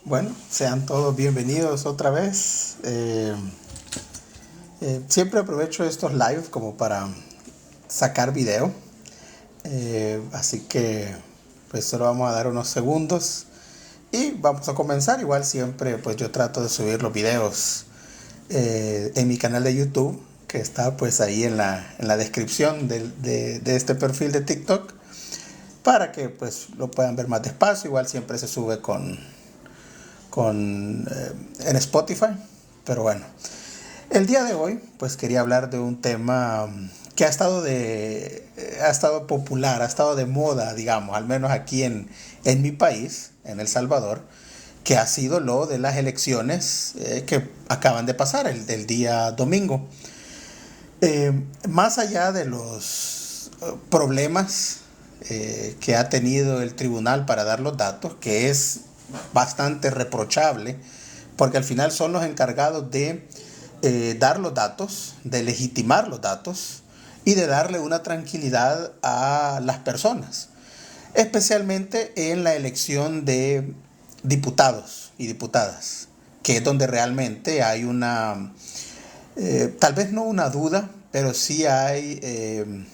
Bueno, sean todos bienvenidos otra vez. Siempre aprovecho estos live como para sacar video. Así que pues solo vamos a dar unos segundos y vamos a comenzar. Igual siempre pues yo trato de subir los videos en mi canal de YouTube, que está pues ahí en la descripción de este perfil de TikTok, para que pues lo puedan ver más despacio. Igual siempre se sube en Spotify. Pero bueno, el día de hoy pues quería hablar de un tema que ha estado popular, ha estado de moda, digamos, al menos aquí en mi país, en El Salvador, que ha sido lo de las elecciones que acaban de pasar el día domingo. Más allá de los problemas que ha tenido el tribunal para dar los datos, que es bastante reprochable, porque al final son los encargados de dar los datos, de legitimar los datos y de darle una tranquilidad a las personas, especialmente en la elección de diputados y diputadas, que es donde realmente hay tal vez no una duda, pero sí hay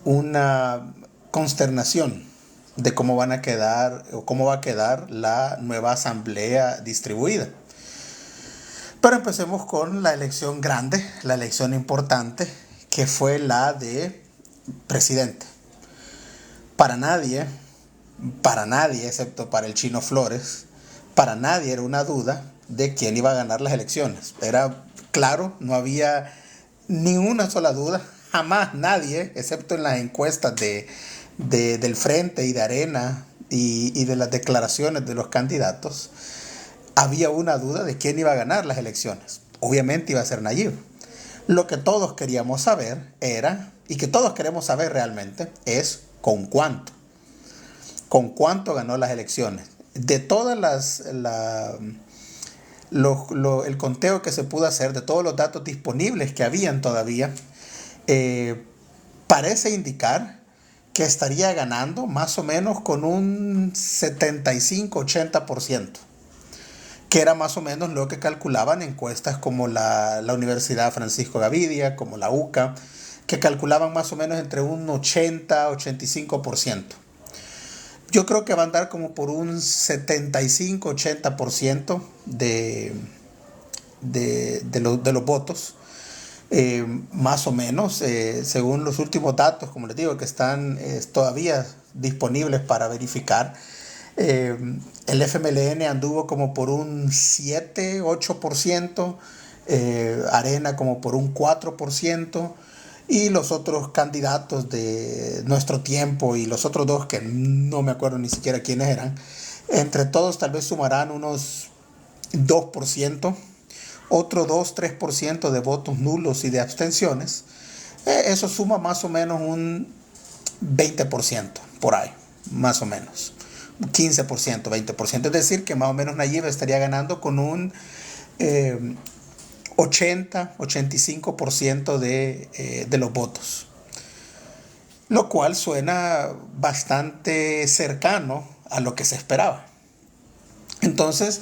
una consternación de cómo van a quedar o cómo va a quedar la nueva asamblea distribuida. Pero empecemos con la elección grande, la elección importante, que fue la de presidente. Para nadie, para nadie, excepto para el Chino Flores, para nadie era una duda de quién iba a ganar las elecciones. Era claro, no había ni una sola duda. Jamás nadie, excepto en las encuestas del Frente y de Arena y de las declaraciones de los candidatos, había una duda de quién iba a ganar las elecciones. Obviamente iba a ser Nayib. Lo que todos queríamos saber era, y que todos queremos saber realmente, es con cuánto. Con cuánto ganó las elecciones. De todas el conteo que se pudo hacer, de todos los datos disponibles que habían todavía, parece indicar que estaría ganando más o menos con un 75-80%, que era más o menos lo que calculaban encuestas como la Universidad Francisco Gavidia, como la UCA, que calculaban más o menos entre un 80-85%. Yo creo que va a andar como por un 75-80% de los votos. Más o menos, según los últimos datos, como les digo, que están todavía disponibles para verificar. El FMLN anduvo como por un 7-8%, Arena como por un 4%, y los otros candidatos de Nuestro Tiempo y los otros dos que no me acuerdo ni siquiera quiénes eran, entre todos tal vez sumarán unos 2%, otro 2-3% de votos nulos y de abstenciones. Eso suma más o menos un 20% por ahí, más o menos. 15%, 20%. Es decir, que más o menos Nayib estaría ganando con un 80-85% de los votos. Lo cual suena bastante cercano a lo que se esperaba. Entonces,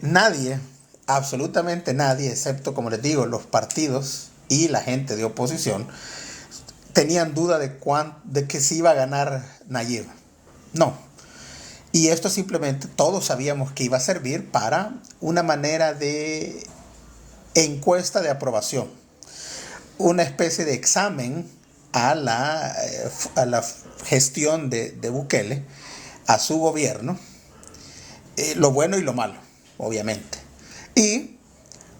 nadie, absolutamente nadie, excepto, como les digo, los partidos y la gente de oposición, tenían duda de que se iba a ganar Nayib. No. Y esto simplemente todos sabíamos que iba a servir para una manera de encuesta de aprobación, una especie de examen a la gestión de Bukele, a su gobierno, lo bueno y lo malo, obviamente. Y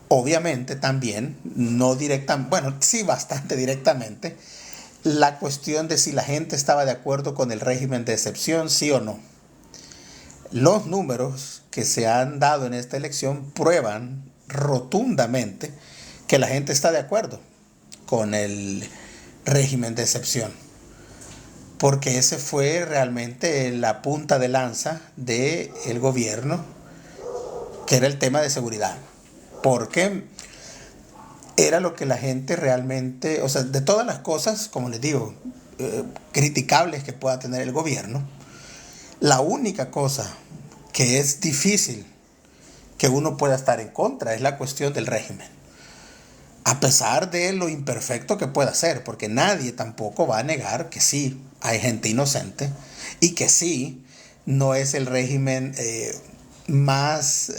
obviamente también, no directamente, bueno, sí bastante directamente, la cuestión de si la gente estaba de acuerdo con el régimen de excepción, sí o no. Los números que se han dado en esta elección prueban rotundamente que la gente está de acuerdo con el régimen de excepción, porque ese fue realmente la punta de lanza del gobierno, que era el tema de seguridad, porque era lo que la gente realmente, o sea, de todas las cosas, como les digo, criticables que pueda tener el gobierno, la única cosa que es difícil que uno pueda estar en contra, es la cuestión del régimen. A pesar de lo imperfecto que pueda ser, porque nadie tampoco va a negar que sí, hay gente inocente y que sí, no es el régimen más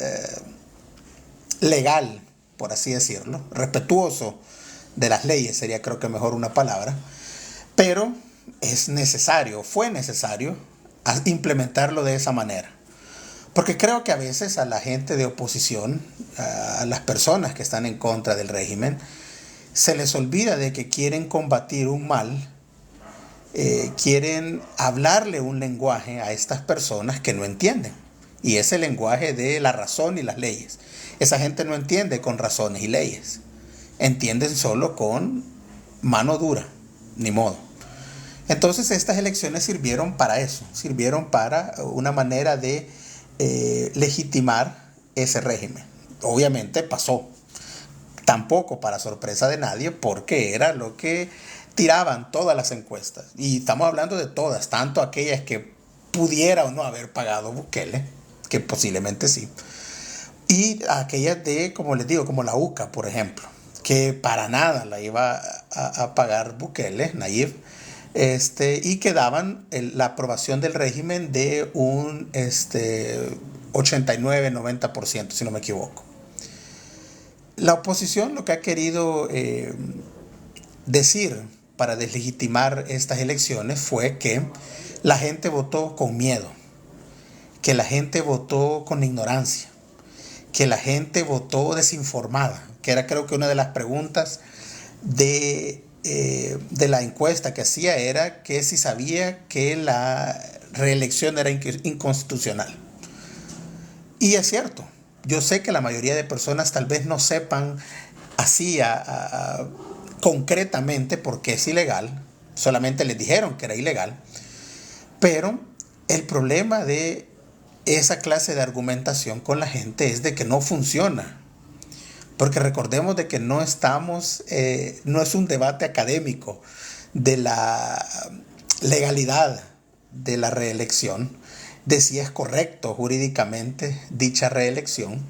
legal, por así decirlo, respetuoso de las leyes, sería creo que mejor una palabra, pero es necesario, fue necesario implementarlo de esa manera. Porque creo que a veces a la gente de oposición, a las personas que están en contra del régimen, se les olvida de que quieren combatir un mal, quieren hablarle un lenguaje a estas personas que no entienden. Y es el lenguaje de la razón y las leyes. Esa gente no entiende con razones y leyes. Entienden solo con mano dura, ni modo. Entonces estas elecciones sirvieron para eso, sirvieron para una manera de legitimar ese régimen. Obviamente pasó, tampoco para sorpresa de nadie, porque era lo que tiraban todas las encuestas. Y estamos hablando de todas, tanto aquellas que pudiera o no haber pagado Bukele, que posiblemente sí, y aquellas de, como les digo, como la UCA, por ejemplo, que para nada la iba a pagar Bukele, Nayib, y que daban la aprobación del régimen de un 89-90%, si no me equivoco. La oposición lo que ha querido decir para deslegitimar estas elecciones fue que la gente votó con miedo, que la gente votó con ignorancia, que la gente votó desinformada, que era creo que una de las preguntas de la encuesta que hacía era que si sabía que la reelección era inconstitucional. Y es cierto, yo sé que la mayoría de personas tal vez no sepan así concretamente por qué es ilegal, solamente les dijeron que era ilegal, pero el problema de esa clase de argumentación con la gente es de que no funciona. Porque recordemos de que no estamos, no es un debate académico de la legalidad de la reelección, de si es correcto jurídicamente dicha reelección,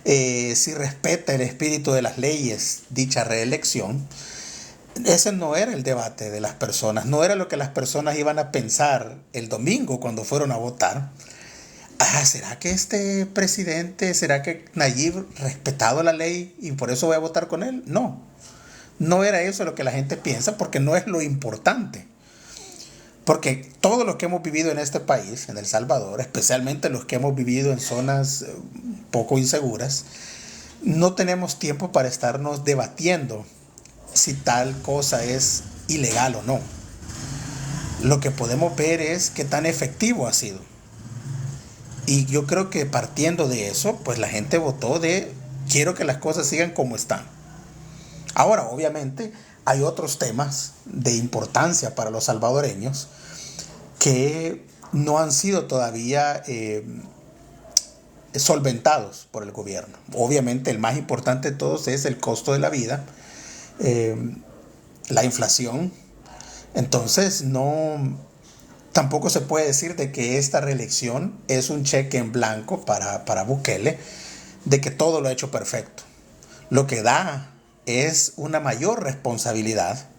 si respeta el espíritu de las leyes dicha reelección. Ese no era el debate de las personas, no era lo que las personas iban a pensar el domingo cuando fueron a votar. ¿Será que este presidente, será que Nayib respetado la ley y por eso voy a votar con él? No, no era eso lo que la gente piensa, porque no es lo importante. Porque todo lo que hemos vivido en este país, en El Salvador, especialmente los que hemos vivido en zonas poco inseguras, no tenemos tiempo para estarnos debatiendo si tal cosa es ilegal o no. Lo que podemos ver es qué tan efectivo ha sido. Y yo creo que partiendo de eso, pues la gente votó de quiero que las cosas sigan como están. Ahora, obviamente, hay otros temas de importancia para los salvadoreños que no han sido todavía solventados por el gobierno. Obviamente, el más importante de todos es el costo de la vida, la inflación. Entonces, tampoco se puede decir de que esta reelección es un cheque en blanco para Bukele, de que todo lo ha hecho perfecto. Lo que da es una mayor responsabilidad,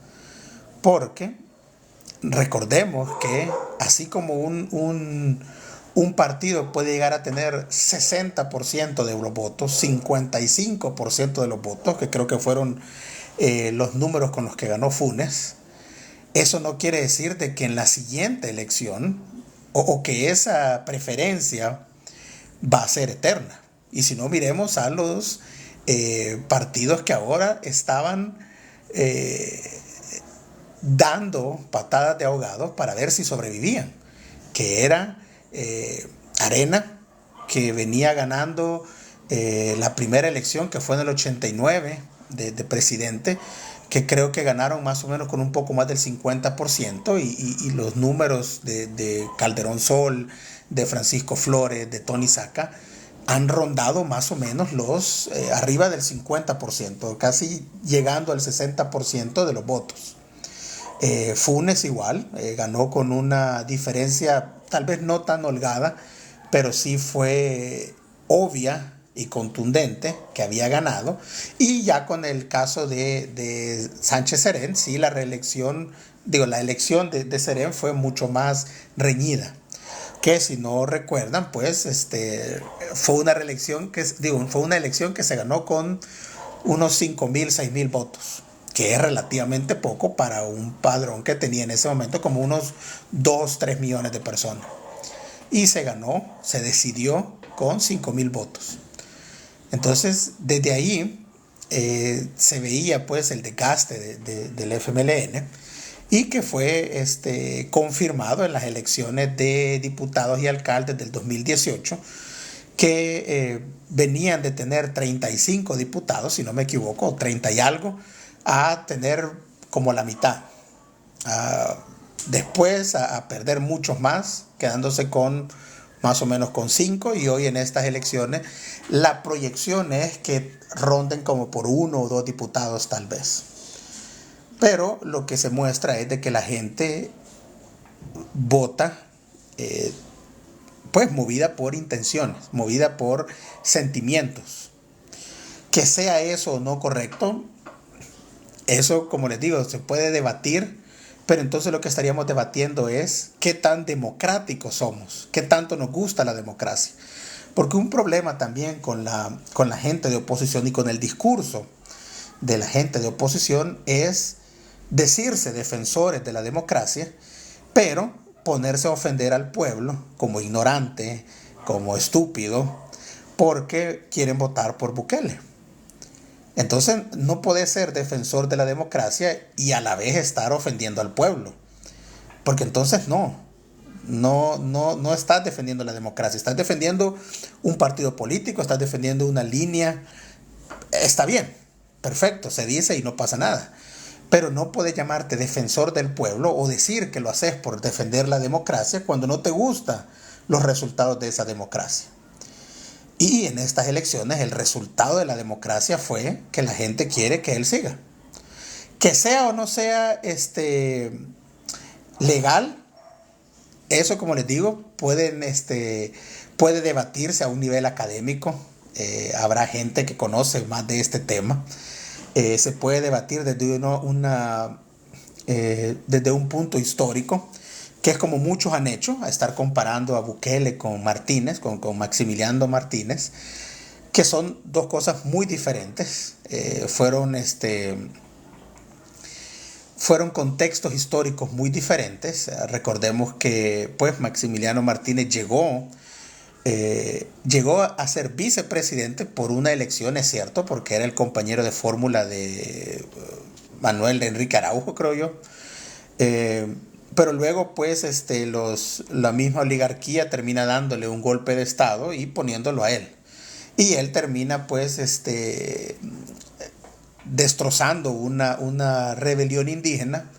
porque recordemos que así como un partido puede llegar a tener 60% de los votos, 55% de los votos, que creo que fueron los números con los que ganó Funes, eso no quiere decir de que en la siguiente elección o que esa preferencia va a ser eterna. Y si no, miremos a los partidos que ahora estaban dando patadas de ahogado para ver si sobrevivían, que era Arena, que venía ganando la primera elección, que fue en el 89 de presidente, que creo que ganaron más o menos con un poco más del 50%, y los números de Calderón Sol, de Francisco Flores, de Tony Saca, han rondado más o menos los arriba del 50%, casi llegando al 60% de los votos. Funes igual, ganó con una diferencia tal vez no tan holgada, pero sí fue obvia y contundente que había ganado. Y ya con el caso de Sánchez Serén, sí, la elección de Serén fue mucho más reñida. Que si no recuerdan, pues fue una reelección fue una elección que se ganó con unos 5,000, 6,000 votos, que es relativamente poco para un padrón que tenía en ese momento como unos 2, 3 millones de personas. Y se decidió con 5,000 votos. Entonces, desde ahí se veía pues el desgaste del FMLN y que fue confirmado en las elecciones de diputados y alcaldes del 2018, que venían de tener 35 diputados, si no me equivoco, 30 y algo, a tener como la mitad. Después a perder muchos más, quedándose con más o menos con 5, y hoy en estas elecciones la proyección es que ronden como por 1 o 2 diputados tal vez. Pero lo que se muestra es de que la gente vota pues movida por intenciones, movida por sentimientos. Que sea eso o no correcto, eso, como les digo, se puede debatir, pero entonces lo que estaríamos debatiendo es qué tan democráticos somos, qué tanto nos gusta la democracia. Porque un problema también con la gente de oposición y con el discurso de la gente de oposición es decirse defensores de la democracia, pero ponerse a ofender al pueblo como ignorante, como estúpido, porque quieren votar por Bukele. Entonces no puede ser defensor de la democracia y a la vez estar ofendiendo al pueblo, porque entonces no estás defendiendo la democracia, estás defendiendo un partido político, estás defendiendo una línea. Está bien, perfecto, se dice y no pasa nada, pero no puedes llamarte defensor del pueblo o decir que lo haces por defender la democracia cuando no te gustan los resultados de esa democracia. Y en estas elecciones el resultado de la democracia fue que la gente quiere que él siga. Que sea o no sea legal, eso, como les digo, puede debatirse a un nivel académico. Habrá gente que conoce más de este tema. Se puede debatir desde un punto histórico, que es como muchos han hecho, a estar comparando a Bukele con Martínez, con Maximiliano Martínez, que son dos cosas muy diferentes. Fueron contextos históricos muy diferentes. Recordemos que pues Maximiliano Martínez llegó a ser vicepresidente por una elección, es cierto, porque era el compañero de fórmula de Manuel de Enrique Araujo, creo yo. Pero luego pues la misma oligarquía termina dándole un golpe de estado y poniéndolo a él. Y él termina pues destrozando una rebelión indígena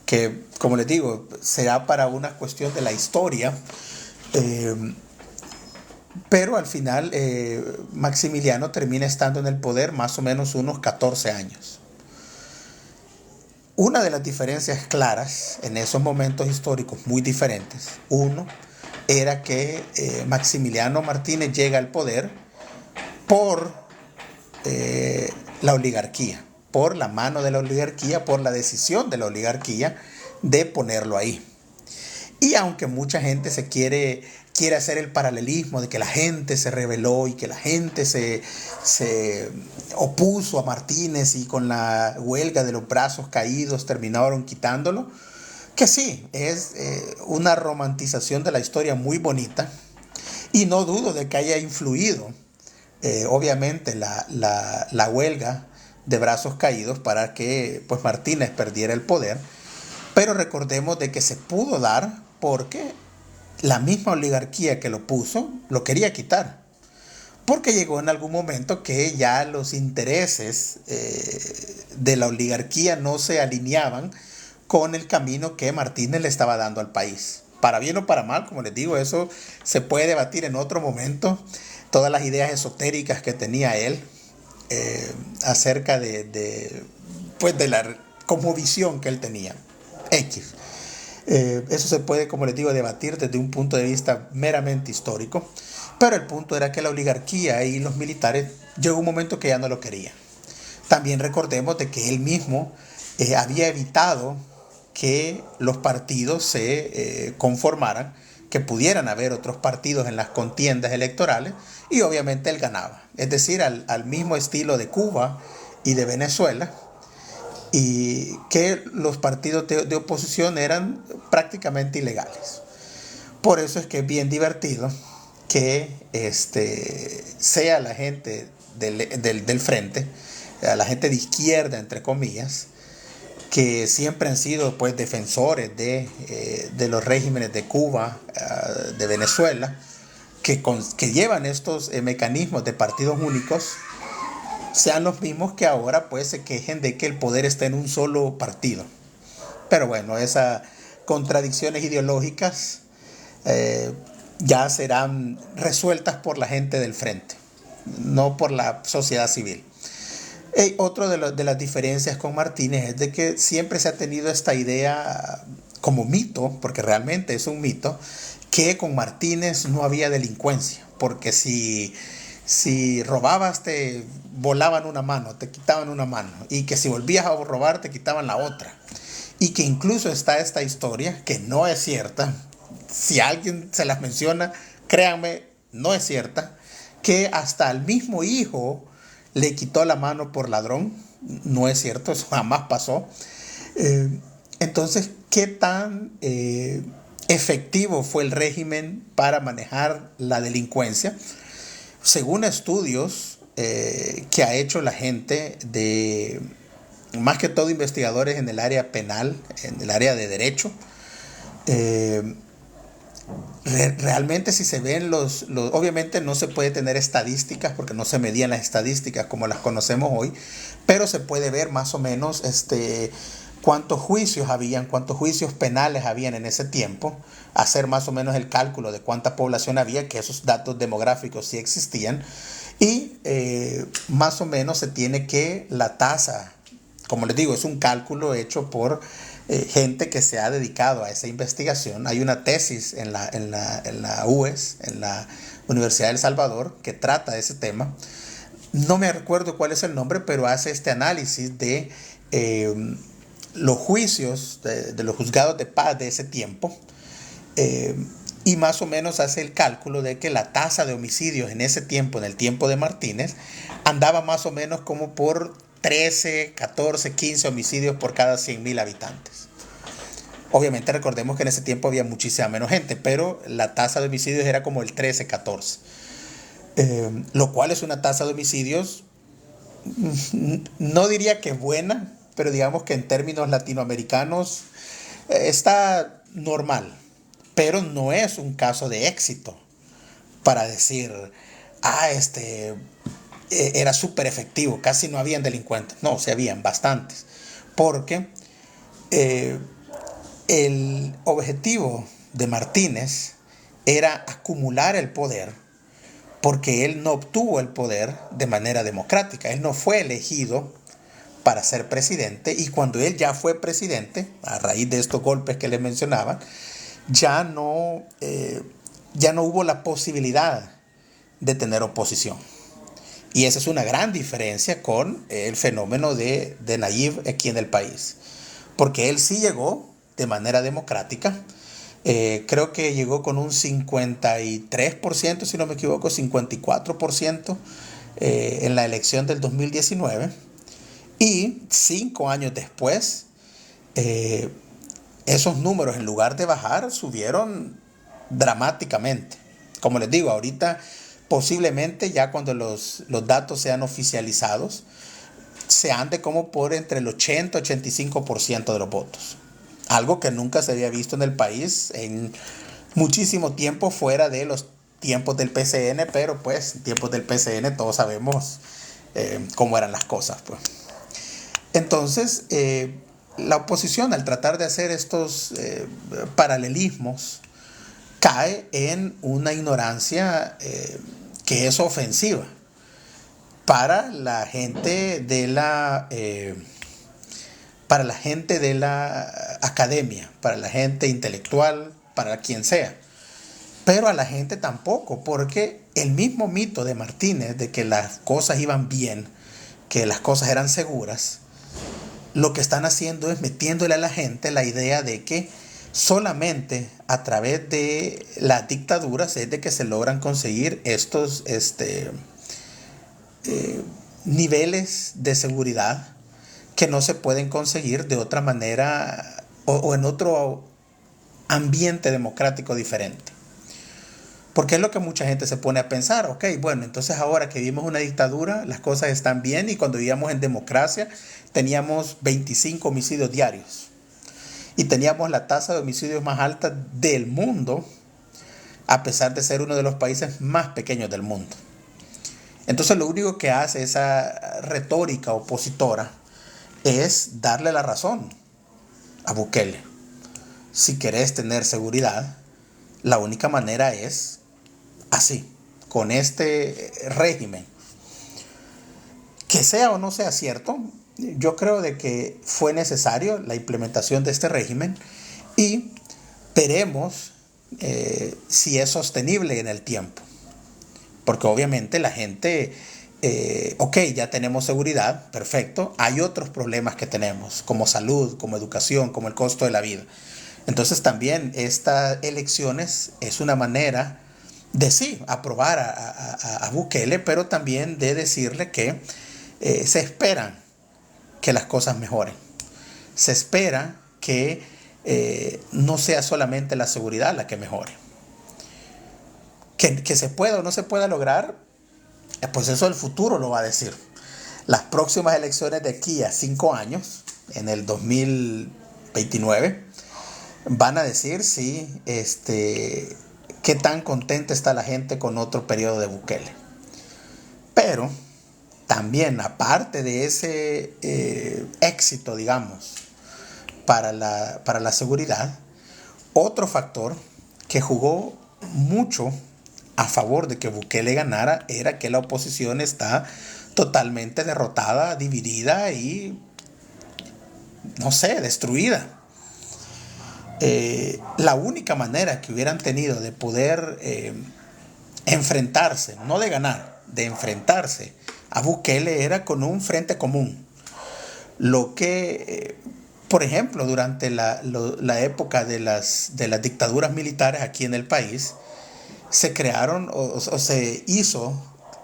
que, como les digo, será para una cuestión de la historia. Pero al final Maximiliano termina estando en el poder más o menos unos 14 años. Una de las diferencias claras en esos momentos históricos muy diferentes, uno, era que Maximiliano Martínez llega al poder por la oligarquía, por la mano de la oligarquía, por la decisión de la oligarquía de ponerlo ahí. Y aunque mucha gente quiere hacer el paralelismo de que la gente se rebeló y que la gente se opuso a Martínez y con la huelga de los brazos caídos terminaron quitándolo, que sí, es una romantización de la historia muy bonita, y no dudo de que haya influido obviamente la huelga de brazos caídos para que pues Martínez perdiera el poder. Pero recordemos de que se pudo dar porque la misma oligarquía que lo puso lo quería quitar, porque llegó en algún momento que ya los intereses de la oligarquía no se alineaban con el camino que Martínez le estaba dando al país. Para bien o para mal, como les digo, eso se puede debatir en otro momento. Todas las ideas esotéricas que tenía él acerca de la cosmovisión que él tenía. X. Eso se puede, como les digo, debatir desde un punto de vista meramente histórico, pero el punto era que la oligarquía y los militares llegó un momento que ya no lo querían. También recordemos de que él mismo había evitado que los partidos se conformaran, que pudieran haber otros partidos en las contiendas electorales, y obviamente él ganaba. Es decir, al mismo estilo de Cuba y de Venezuela, y que los partidos de oposición eran prácticamente ilegales. Por eso es que es bien divertido que sea la gente del frente, la gente de izquierda, entre comillas, que siempre han sido pues defensores de los regímenes de Cuba, de Venezuela, que llevan estos mecanismos de partidos únicos, sean los mismos que ahora pues se quejen de que el poder está en un solo partido. Pero bueno, esas contradicciones ideológicas ya serán resueltas por la gente del frente, no por la sociedad civil. Otro de las diferencias con Martínez es de que siempre se ha tenido esta idea como mito, porque realmente es un mito, que con Martínez no había delincuencia, porque si robabas te volaban una mano, te quitaban una mano, y que si volvías a robar te quitaban la otra. Y que incluso está esta historia, que no es cierta, si alguien se las menciona, créanme, no es cierta, que hasta al mismo hijo le quitó la mano por ladrón. No es cierto, eso jamás pasó. Entonces, ¿qué tan efectivo fue el régimen para manejar la delincuencia? Según estudios que ha hecho la gente más que todo investigadores en el área penal, en el área de derecho, realmente si se ven obviamente no se puede tener estadísticas porque no se medían las estadísticas como las conocemos hoy, pero se puede ver más o menos cuántos juicios penales habían en ese tiempo, hacer más o menos el cálculo de cuánta población había, que esos datos demográficos sí existían, y más o menos se tiene que la tasa, como les digo, es un cálculo hecho por gente que se ha dedicado a esa investigación. Hay una tesis en la UES, en la Universidad de El Salvador, que trata de ese tema. No me recuerdo cuál es el nombre, pero hace este análisis de los juicios de los juzgados de paz de ese tiempo, y más o menos hace el cálculo de que la tasa de homicidios en ese tiempo, en el tiempo de Martínez, andaba más o menos como por 13, 14, 15 homicidios por cada 100.000 habitantes. Obviamente recordemos que en ese tiempo había muchísima menos gente, pero la tasa de homicidios era como el 13, 14. Lo cual es una tasa de homicidios, no diría que buena, pero digamos que en términos latinoamericanos está normal. Pero no es un caso de éxito para decir, era súper efectivo, casi no habían delincuentes. No, sí habían bastantes. Porque el objetivo de Martínez era acumular el poder, porque él no obtuvo el poder de manera democrática. Él no fue elegido para ser presidente, y cuando él ya fue presidente, a raíz de estos golpes que les mencionaba, ya no hubo la posibilidad de tener oposición. Y esa es una gran diferencia con el fenómeno de Nayib aquí en el país. Porque él sí llegó de manera democrática. Creo que llegó con un 53%, si no me equivoco, 54% en la elección del 2019. Y 5 años después, esos números, en lugar de bajar, subieron dramáticamente. Como les digo, ahorita posiblemente ya cuando los datos sean oficializados, se ande como por entre el 80-85% de los votos. Algo que nunca se había visto en el país en muchísimo tiempo, fuera de los tiempos del PCN, pero pues en tiempos del PCN todos sabemos cómo eran las cosas, pues. Entonces, la oposición, al tratar de hacer estos paralelismos, cae en una ignorancia que es ofensiva para la gente para la gente de la academia, para la gente intelectual, para quien sea. Pero a la gente tampoco, porque el mismo mito de Martínez de que las cosas iban bien, que las cosas eran seguras, lo que están haciendo es metiéndole a la gente la idea de que solamente a través de las dictaduras es de que se logran conseguir estos niveles de seguridad que no se pueden conseguir de otra manera o en otro ambiente democrático diferente. Porque es lo que mucha gente se pone a pensar, ok, bueno, entonces ahora que vivimos una dictadura, las cosas están bien y cuando vivíamos en democracia teníamos 25 homicidios diarios y teníamos la tasa de homicidios más alta del mundo, a pesar de ser uno de los países más pequeños del mundo. Entonces lo único que hace esa retórica opositora es darle la razón a Bukele. Si querés tener seguridad, la única manera es así, con este régimen. Que sea o no sea cierto, yo creo de que fue necesario la implementación de este régimen y veremos si es sostenible en el tiempo. Porque obviamente la gente, ok, ya tenemos seguridad, perfecto, hay otros problemas que tenemos, como salud, como educación, como el costo de la vida. Entonces también estas elecciones es una manera de sí, aprobar a Bukele, pero también de decirle que se esperan que las cosas mejoren. Se espera que no sea solamente la seguridad la que mejore. Que se pueda o no se pueda lograr, pues eso el futuro lo va a decir. Las próximas elecciones de aquí a 5 años, en el 2029, van a decir si qué tan contenta está la gente con otro periodo de Bukele. Pero también, aparte de ese éxito, digamos, para la seguridad, otro factor que jugó mucho a favor de que Bukele ganara era que la oposición está totalmente derrotada, dividida y, no sé, destruida. La única manera que hubieran tenido de poder enfrentarse, no de ganar, de enfrentarse a Bukele era con un frente común. Lo que, por ejemplo, durante la época de las dictaduras militares aquí en el país, se crearon o se hizo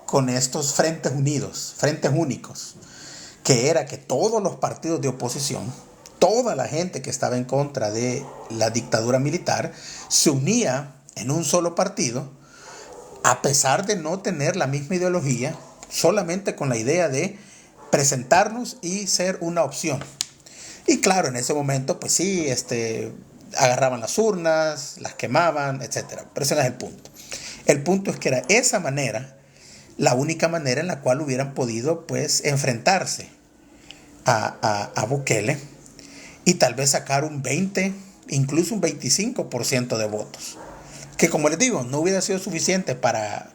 con estos frentes unidos, frentes únicos, que era que todos los partidos de oposición, toda la gente que estaba en contra de la dictadura militar, se unía en un solo partido, a pesar de no tener la misma ideología, solamente con la idea de presentarnos y ser una opción. Y claro, en ese momento, pues sí, agarraban las urnas, las quemaban, etcétera. Pero ese no es el punto. El punto es que era esa manera, la única manera en la cual hubieran podido, pues, enfrentarse a Bukele y tal vez sacar un 20, incluso un 25% de votos. Que como les digo, no hubiera sido suficiente para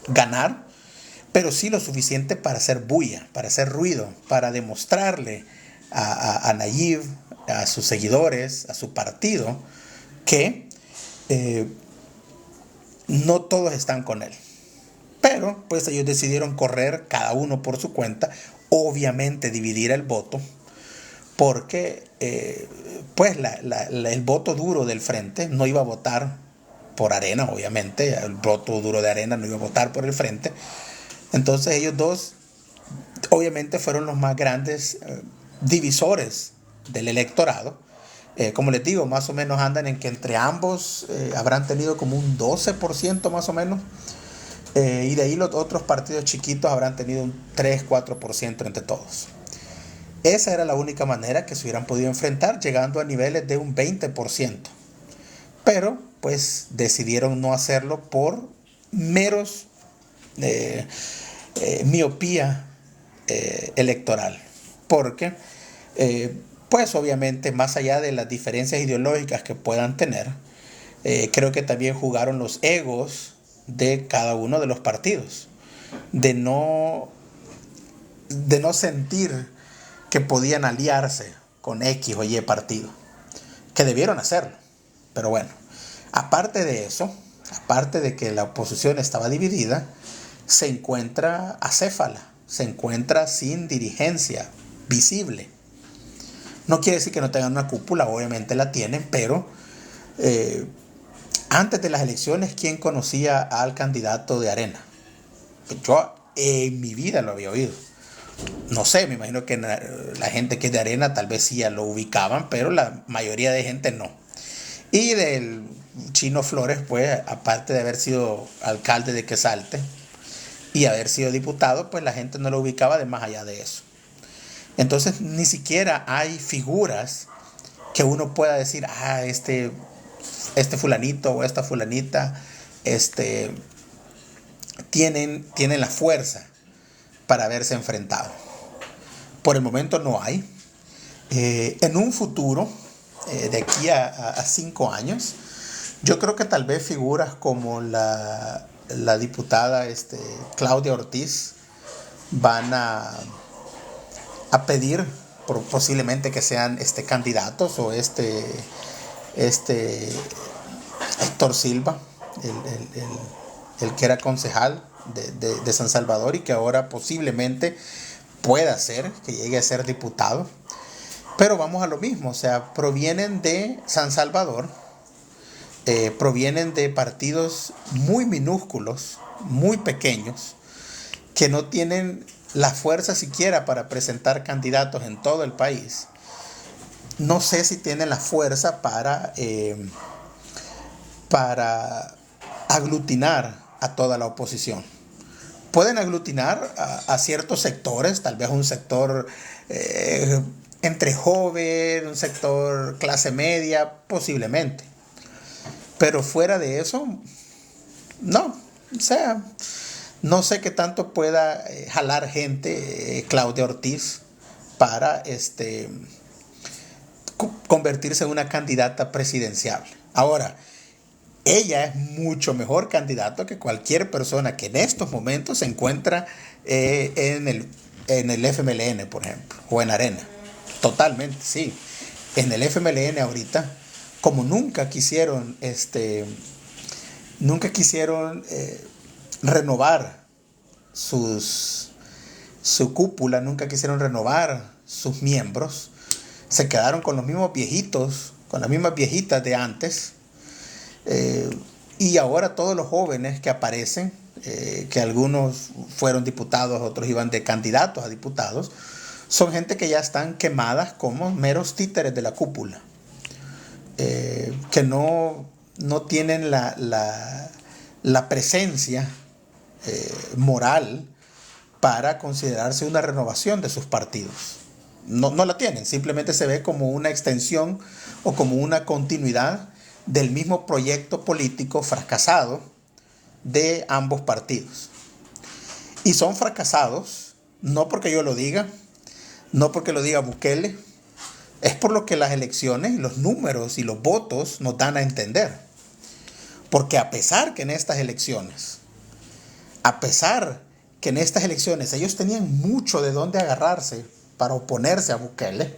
ganar, pero sí lo suficiente para hacer bulla, para hacer ruido, para demostrarle a Nayib, a sus seguidores, a su partido, que no todos están con él. Pero pues ellos decidieron correr cada uno por su cuenta, obviamente dividir el voto, porque pues el voto duro del frente no iba a votar por Arena, obviamente, el voto duro de Arena no iba a votar por el frente. Entonces ellos dos obviamente fueron los más grandes divisores del electorado. Como les digo, más o menos andan en que entre ambos habrán tenido como un 12% más o menos. Y de ahí los otros partidos chiquitos habrán tenido un 3-4% entre todos. Esa era la única manera que se hubieran podido enfrentar, llegando a niveles de un 20%. Pero pues decidieron no hacerlo por meros miopía electoral. Porque pues obviamente más allá de las diferencias ideológicas que puedan tener, creo que también jugaron los egos de cada uno de los partidos. De no sentir que podían aliarse con X o Y partido, que debieron hacerlo. Pero bueno, aparte de eso, aparte de que la oposición estaba dividida, se encuentra acéfala, se encuentra sin dirigencia visible. No quiere decir que no tengan una cúpula, obviamente la tienen, pero antes de las elecciones, ¿quién conocía al candidato de Arena? Yo en mi vida lo había oído. No sé, me imagino que la gente que es de Arena tal vez sí ya lo ubicaban, pero la mayoría de gente no. Y del Chino Flores, pues, aparte de haber sido alcalde de Quesalte y haber sido diputado, pues la gente no lo ubicaba de más allá de eso. Entonces, ni siquiera hay figuras que uno pueda decir, este fulanito o esta fulanita, tienen la fuerza para haberse enfrentado. Por el momento no hay. En un futuro, de aquí a 5 años, yo creo que tal vez figuras como la diputada Claudia Ortiz van a pedir posiblemente que sean candidatos, o Héctor Silva, el que era concejal de San Salvador y que ahora posiblemente pueda ser, que llegue a ser diputado. Pero vamos a lo mismo, o sea, provienen de San Salvador, provienen de partidos muy minúsculos, muy pequeños, que no tienen la fuerza siquiera para presentar candidatos en todo el país. No sé si tienen la fuerza para aglutinar a toda la oposición. Pueden aglutinar a ciertos sectores, tal vez un sector entre joven, un sector clase media, posiblemente. Pero fuera de eso, no. O sea, no sé qué tanto pueda jalar gente Claudia Ortiz para convertirse en una candidata presidencial. Ahora, ella es mucho mejor candidato que cualquier persona que en estos momentos se encuentra en el FMLN, por ejemplo, o en Arena. Totalmente, sí. En el FMLN ahorita, como nunca quisieron renovar su cúpula, nunca quisieron renovar sus miembros, se quedaron con los mismos viejitos, con las mismas viejitas de antes. Y ahora todos los jóvenes que aparecen, que algunos fueron diputados, otros iban de candidatos a diputados, son gente que ya están quemadas como meros títeres de la cúpula, que no tienen la presencia moral para considerarse una renovación de sus partidos. No la tienen, simplemente se ve como una extensión o como una continuidad del mismo proyecto político fracasado de ambos partidos. Y son fracasados, no porque yo lo diga, no porque lo diga Bukele, es por lo que las elecciones, los números y los votos nos dan a entender. Porque a pesar que en estas elecciones ellos tenían mucho de dónde agarrarse para oponerse a Bukele,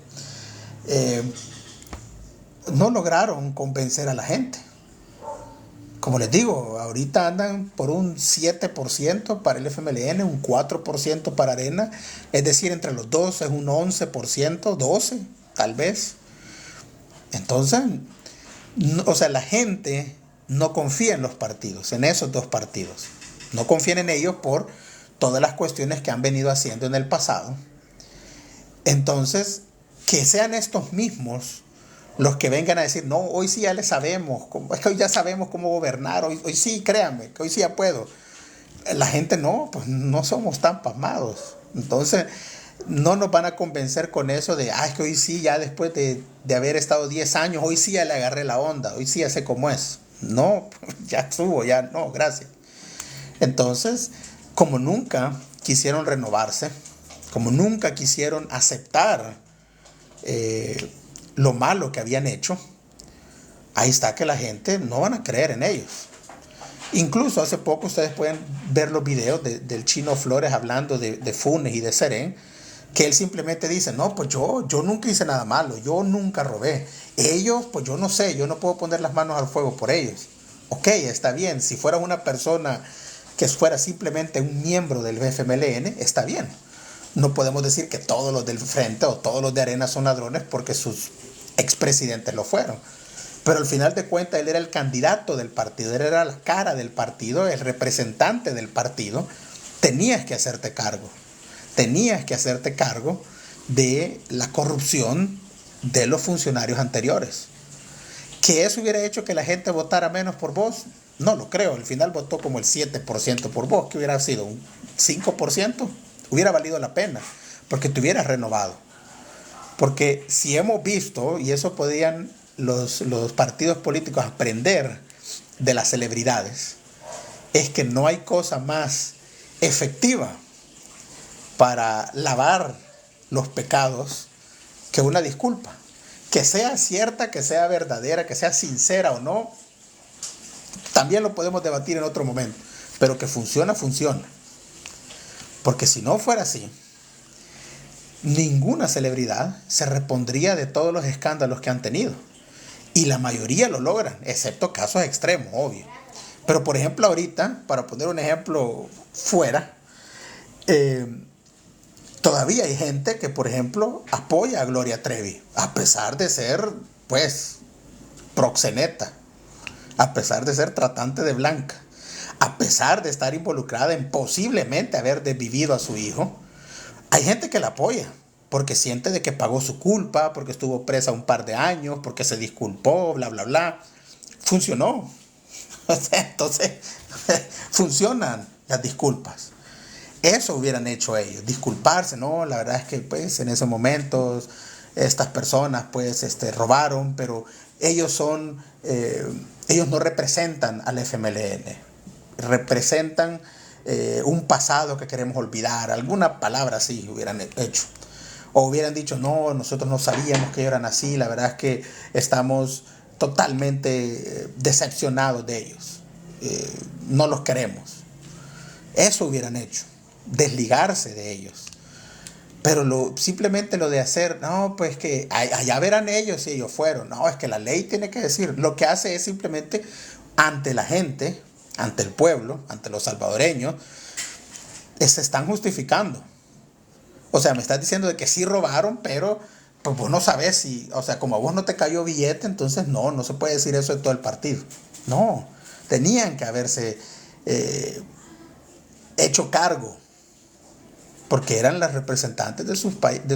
no lograron convencer a la gente. Como les digo, ahorita andan por un 7% para el FMLN, un 4% para Arena, es decir, entre los dos es un 11%, 12% tal vez. Entonces, la gente no confía en los partidos, en esos dos partidos. No confían en ellos por todas las cuestiones que han venido haciendo en el pasado. Entonces, que sean estos mismos los que vengan a decir, no, hoy sí ya le sabemos, es que hoy ya sabemos cómo gobernar, hoy sí, créanme, que hoy sí ya puedo. La gente no, pues no somos tan pasmados. Entonces, no nos van a convencer con eso de, es que hoy sí, ya después de haber estado 10 años, hoy sí ya le agarré la onda, hoy sí ya sé cómo es. No, ya estuvo, ya no, gracias. Entonces, como nunca quisieron renovarse, como nunca quisieron aceptar lo malo que habían hecho, ahí está que la gente no van a creer en ellos. Incluso hace poco ustedes pueden ver los videos del Chino Flores hablando de Funes y de Serén, que él simplemente dice, no, pues yo nunca hice nada malo, yo nunca robé. Ellos, pues yo no sé, yo no puedo poner las manos al fuego por ellos. Ok, está bien, si fuera una persona que fuera simplemente un miembro del FMLN, está bien. No podemos decir que todos los del frente o todos los de Arena son ladrones porque sus expresidentes lo fueron. Pero al final de cuentas él era el candidato del partido, él era la cara del partido, el representante del partido. Tenías que hacerte cargo. Tenías que hacerte cargo de la corrupción de los funcionarios anteriores. ¿Que eso hubiera hecho que la gente votara menos por vos? No lo creo. Al final votó como el 7% por vos, que hubiera sido un 5%. Hubiera valido la pena, porque te hubieras renovado. Porque si hemos visto, y eso podían los partidos políticos aprender de las celebridades, es que no hay cosa más efectiva para lavar los pecados que una disculpa. Que sea cierta, que sea verdadera, que sea sincera o no, también lo podemos debatir en otro momento. Pero que funciona, funciona. Porque si no fuera así, ninguna celebridad se repondría de todos los escándalos que han tenido. Y la mayoría lo logran, excepto casos extremos, obvio. Pero por ejemplo ahorita, para poner un ejemplo fuera, todavía hay gente que, por ejemplo, apoya a Gloria Trevi, a pesar de ser, pues, proxeneta, a pesar de ser tratante de blanca, a pesar de estar involucrada en posiblemente haber desvivido a su hijo. Hay gente que la apoya, porque siente de que pagó su culpa, porque estuvo presa un par de años, porque se disculpó, bla, bla, bla. Funcionó. Entonces, funcionan las disculpas. Eso hubieran hecho ellos, disculparse, ¿no? La verdad es que pues en ese momento estas personas pues robaron, pero ellos no representan al FMLN, representan un pasado que queremos olvidar, alguna palabra así hubieran hecho. O hubieran dicho, no, nosotros no sabíamos que eran así, la verdad es que estamos totalmente decepcionados de ellos, no los queremos. Eso hubieran hecho, desligarse de ellos. Pero simplemente lo de hacer, no, pues que allá verán ellos si ellos fueron. No, es que la ley tiene que decir. Lo que hace es simplemente ante la gente, ante el pueblo, ante los salvadoreños, se están justificando. O sea, me estás diciendo de que sí robaron, pero pues vos no sabés si, o sea, como a vos no te cayó billete, entonces no se puede decir eso de todo el partido. No, tenían que haberse hecho cargo, porque eran las representantes de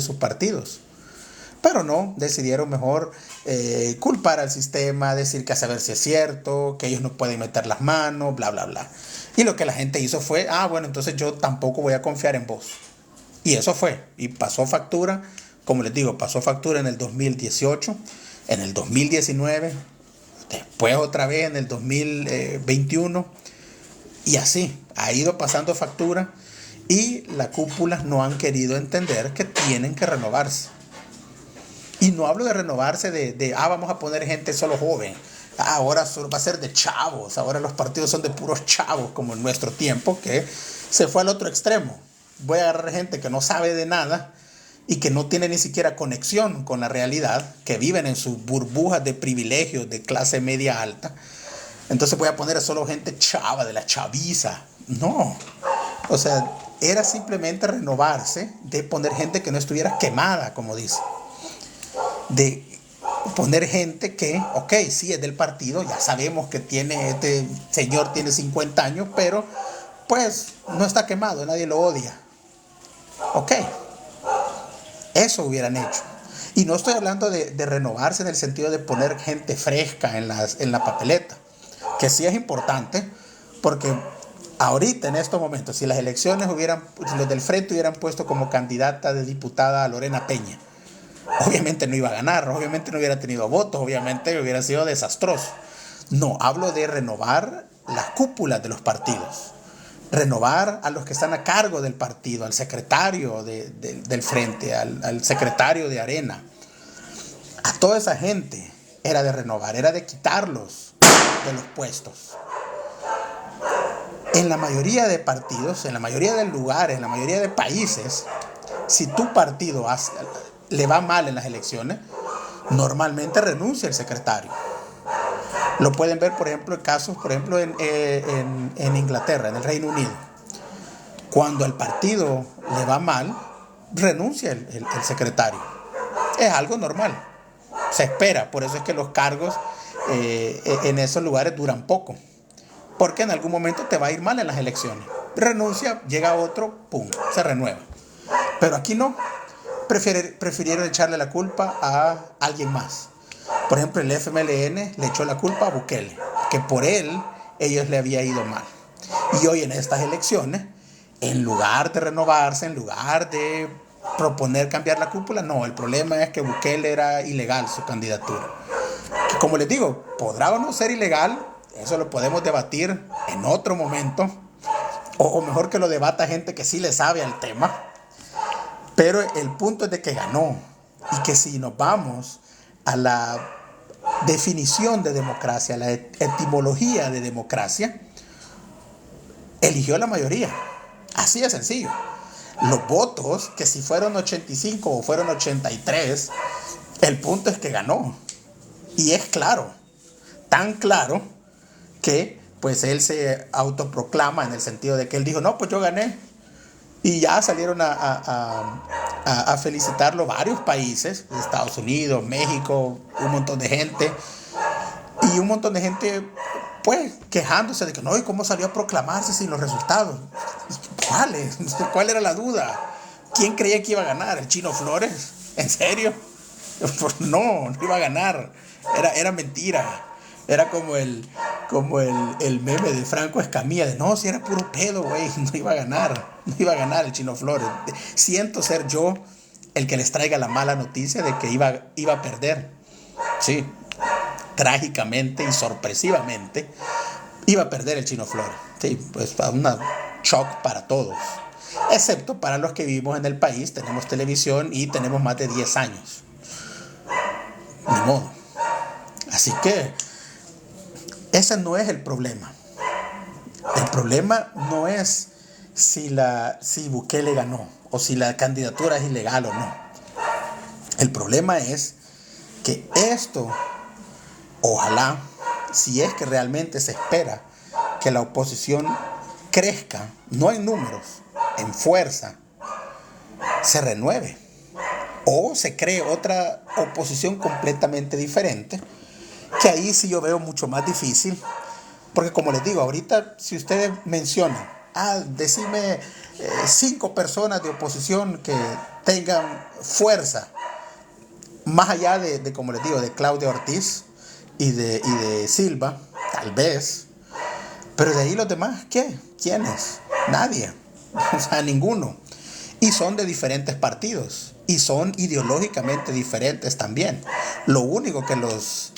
sus partidos. Pero no, decidieron mejor culpar al sistema, decir que a saber si es cierto, que ellos no pueden meter las manos, bla, bla, bla. Y lo que la gente hizo fue, bueno, entonces yo tampoco voy a confiar en vos. Y eso fue, y pasó factura, como les digo, pasó factura en el 2018, en el 2019, después otra vez en el 2021, y así, ha ido pasando factura, y las cúpulas no han querido entender que tienen que renovarse. Y no hablo de renovarse vamos a poner gente solo joven. Ahora solo va a ser de chavos. Ahora los partidos son de puros chavos, como en nuestro tiempo, que se fue al otro extremo. Voy a agarrar gente que no sabe de nada y que no tiene ni siquiera conexión con la realidad, que viven en sus burbujas de privilegios de clase media alta. Entonces voy a poner a solo gente chava, de la chaviza. No. O sea, era simplemente renovarse, de poner gente que no estuviera quemada, como dice. De poner gente que, ok, sí es del partido, ya sabemos que este señor tiene 50 años, pero pues no está quemado, nadie lo odia. Ok, eso hubieran hecho. Y no estoy hablando de renovarse en el sentido de poner gente fresca en la papeleta, que sí es importante, porque ahorita en estos momentos, si las elecciones los del frente hubieran puesto como candidata de diputada a Lorena Peña, obviamente no iba a ganar, obviamente no hubiera tenido votos, obviamente hubiera sido desastroso. No, hablo de renovar las cúpulas de los partidos, renovar a los que están a cargo del partido, al secretario del frente, al secretario de Arena. A toda esa gente era de renovar, era de quitarlos de los puestos. En la mayoría de partidos, en la mayoría de lugares, en la mayoría de países, Si tu partido le va mal en las elecciones, normalmente renuncia el secretario. Lo pueden ver, por ejemplo, en casos, por ejemplo, en Inglaterra, en el Reino Unido. Cuando al partido le va mal, renuncia el secretario. Es algo normal. Se espera. Por eso es que los cargos en esos lugares duran poco. Porque en algún momento te va a ir mal en las elecciones. Renuncia, llega otro, pum, se renueva. Pero aquí no. Prefirieron echarle la culpa a alguien más. Por ejemplo, el FMLN le echó la culpa a Bukele, que por él ellos le había ido mal. Y hoy en estas elecciones, en lugar de renovarse, en lugar de proponer cambiar la cúpula, no, el problema es que Bukele era ilegal su candidatura. Que como les digo, podrá o no ser ilegal, eso lo podemos debatir en otro momento, o mejor que lo debata gente que sí le sabe al tema. Pero el punto es de que ganó, y que si nos vamos a la definición de democracia, la etimología de democracia, eligió la mayoría. Así de sencillo. Los votos, que si fueron 85 o fueron 83, el punto es que ganó. Y es claro, tan claro que pues él se autoproclama en el sentido de que él dijo, no, pues yo gané. Y ya salieron a felicitarlo varios países, Estados Unidos, México, un montón de gente. Y un montón de gente, pues, quejándose de que no, ¿y cómo salió a proclamarse sin los resultados? ¿Cuáles? ¿Cuál era la duda? ¿Quién creía que iba a ganar? ¿El Chino Flores? ¿En serio? Pues no iba a ganar. Era mentira. Era como el meme de Franco Escamilla, de no, si era puro pedo, güey, no iba a ganar el Chino Flores. Siento ser yo el que les traiga la mala noticia de que iba a perder. Sí, trágicamente y sorpresivamente iba a perder el Chino Flores. Sí, pues un shock para todos, excepto para los que vivimos en el país, tenemos televisión y tenemos más de 10 años. Ni modo. Así que ese no es el problema. El problema no es si Bukele ganó o si la candidatura es ilegal o no. El problema es que esto, ojalá, si es que realmente se espera que la oposición crezca, no en números, en fuerza, se renueve o se cree otra oposición completamente diferente, que ahí sí yo veo mucho más difícil, porque como les digo, ahorita si ustedes mencionan, decime 5 personas de oposición que tengan fuerza, más allá de como les digo, de Claudia Ortiz y de Silva, tal vez, pero de ahí los demás, ¿qué? ¿Quiénes? Nadie, o sea, ninguno. Y son de diferentes partidos, y son ideológicamente diferentes también. Lo único que los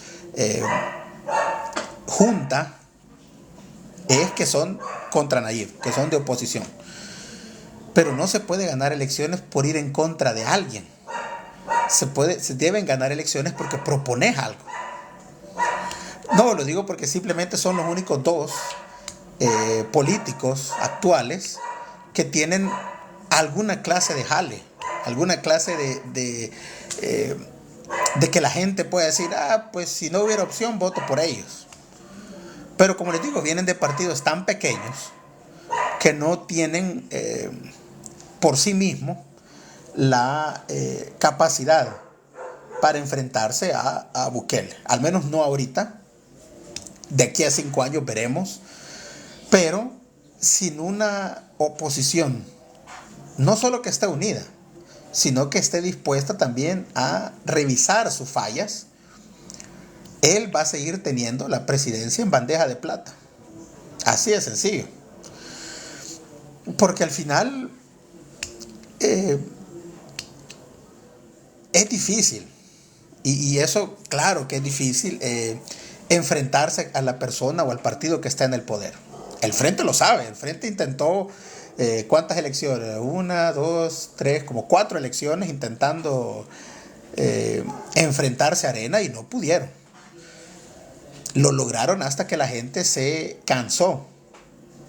junta es que son contra Nayib, que son de oposición. Pero no se puede ganar elecciones por ir en contra de alguien. Se deben ganar elecciones porque propones algo. No, lo digo porque simplemente son los únicos dos políticos actuales que tienen alguna clase de jale, alguna clase de que la gente pueda decir, pues si no hubiera opción, voto por ellos. Pero como les digo, vienen de partidos tan pequeños que no tienen por sí mismos la capacidad para enfrentarse a Bukele. Al menos no ahorita. De aquí a 5 años veremos. Pero sin una oposición, no solo que esté unida, sino que esté dispuesta también a revisar sus fallas, él va a seguir teniendo la presidencia en bandeja de plata. Así de sencillo. Porque al final es difícil. Y eso, claro que es difícil, enfrentarse a la persona o al partido que está en el poder. El Frente lo sabe. El Frente intentó, ¿cuántas elecciones? 1, 2, 3, como 4 elecciones intentando enfrentarse a Arena y no pudieron. Lo lograron hasta que la gente se cansó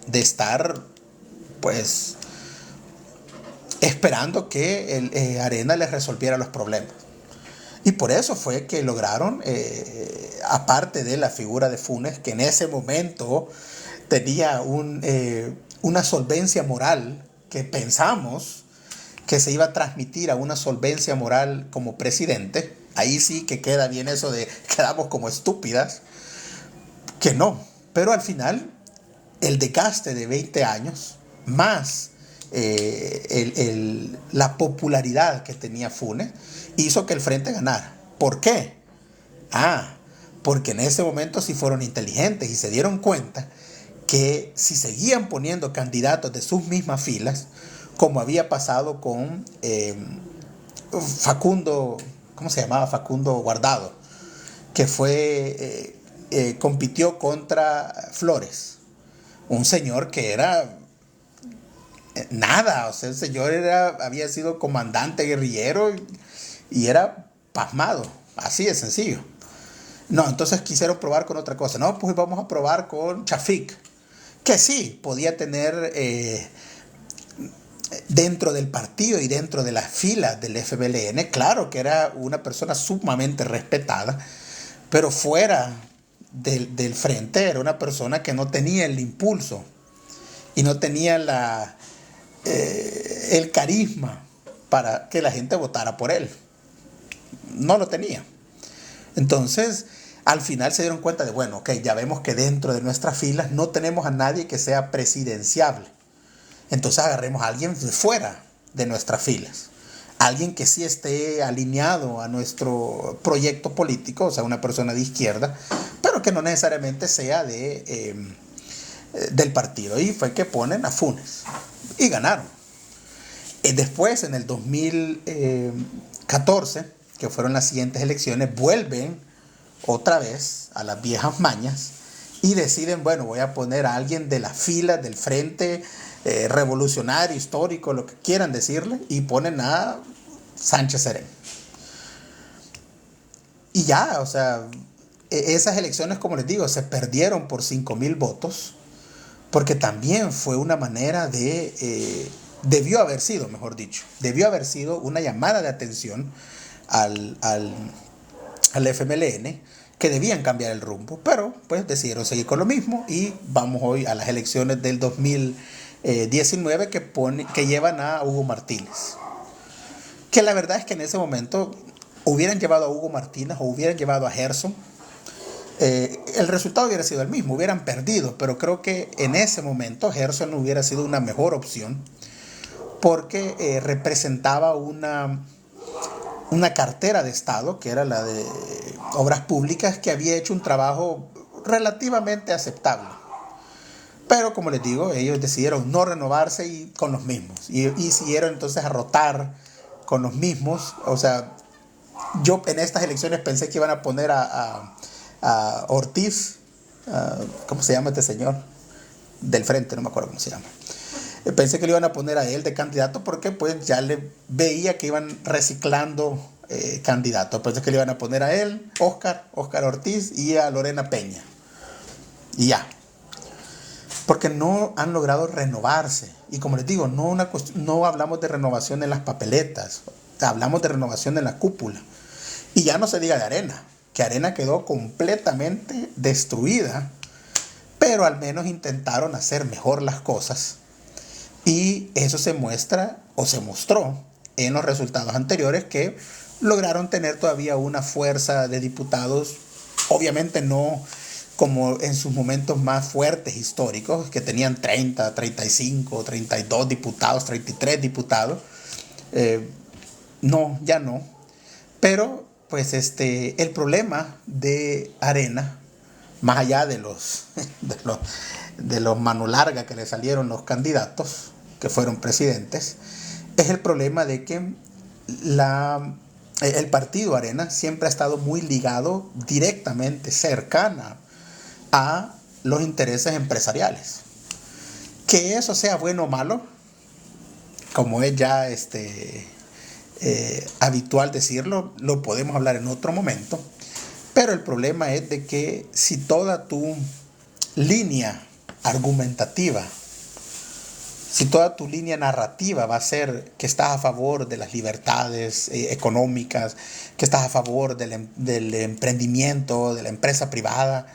de estar, pues, esperando que Arena les resolviera los problemas. Y por eso fue que lograron, aparte de la figura de Funes, que en ese momento tenía una solvencia moral que pensamos que se iba a transmitir a una solvencia moral como presidente. Ahí sí que queda bien eso de quedamos como estúpidas, que no. Pero al final, el desgaste de 20 años, más la popularidad que tenía Funes, hizo que el frente ganara. ¿Por qué? Porque en ese momento sí fueron inteligentes y se dieron cuenta que si seguían poniendo candidatos de sus mismas filas, como había pasado con Facundo, ¿cómo se llamaba? Facundo Guardado, que compitió contra Flores, un señor que era nada, o sea, el señor había sido comandante guerrillero y era pasmado, así de sencillo. No, entonces quisieron probar con otra cosa. No, pues vamos a probar con Chafik, que sí, podía tener dentro del partido y dentro de las filas del FMLN, claro que era una persona sumamente respetada, pero fuera del frente era una persona que no tenía el impulso y no tenía el carisma para que la gente votara por él. No lo tenía. Entonces, al final se dieron cuenta de, bueno, ok, ya vemos que dentro de nuestras filas no tenemos a nadie que sea presidenciable. Entonces agarremos a alguien de fuera de nuestras filas. Alguien que sí esté alineado a nuestro proyecto político, o sea, una persona de izquierda, pero que no necesariamente sea del partido. Y fue que ponen a Funes. Y ganaron. Después, en el 2014, que fueron las siguientes elecciones, vuelven otra vez a las viejas mañas y deciden, bueno, voy a poner a alguien de las filas del frente revolucionario, histórico, lo que quieran decirle, y ponen a Sánchez Serén. Y ya, o sea, esas elecciones, como les digo, se perdieron por 5,000 votos, porque también fue una manera debió haber sido una llamada de atención al FMLN, que debían cambiar el rumbo, pero pues decidieron seguir con lo mismo y vamos hoy a las elecciones del 2019 que llevan a Hugo Martínez. Que la verdad es que en ese momento hubieran llevado a Hugo Martínez o hubieran llevado a Gerson, el resultado hubiera sido el mismo, hubieran perdido, pero creo que en ese momento Gerson hubiera sido una mejor opción porque representaba una cartera de Estado, que era la de Obras Públicas, que había hecho un trabajo relativamente aceptable. Pero como les digo, ellos decidieron no renovarse y con los mismos. Y siguieron entonces a rotar con los mismos. O sea, yo en estas elecciones pensé que iban a poner a Ortiz, ¿cómo se llama este señor? Del frente, no me acuerdo cómo se llama. Pensé que le iban a poner a él de candidato porque pues ya le veía que iban reciclando candidatos. Pensé que le iban a poner a él, Óscar Ortiz y a Lorena Peña. Y ya. Porque no han logrado renovarse. Y como les digo, no hablamos de renovación en las papeletas, hablamos de renovación en la cúpula. Y ya no se diga de Arena, que Arena quedó completamente destruida, pero al menos intentaron hacer mejor las cosas. Y eso se muestra o se mostró en los resultados anteriores, que lograron tener todavía una fuerza de diputados, obviamente no como en sus momentos más fuertes históricos, que tenían 30, 35, 32 diputados, 33 diputados. No, ya no. Pero pues el problema de Arena, más allá de los mano larga que le salieron los candidatos que fueron presidentes, es el problema de que el partido Arena siempre ha estado muy ligado directamente, cercana a los intereses empresariales. Que eso sea bueno o malo, como es ya habitual decirlo, lo podemos hablar en otro momento, pero el problema es de que si toda tu línea argumentativa si toda tu línea narrativa va a ser que estás a favor de las libertades económicas, que estás a favor del emprendimiento, de la empresa privada,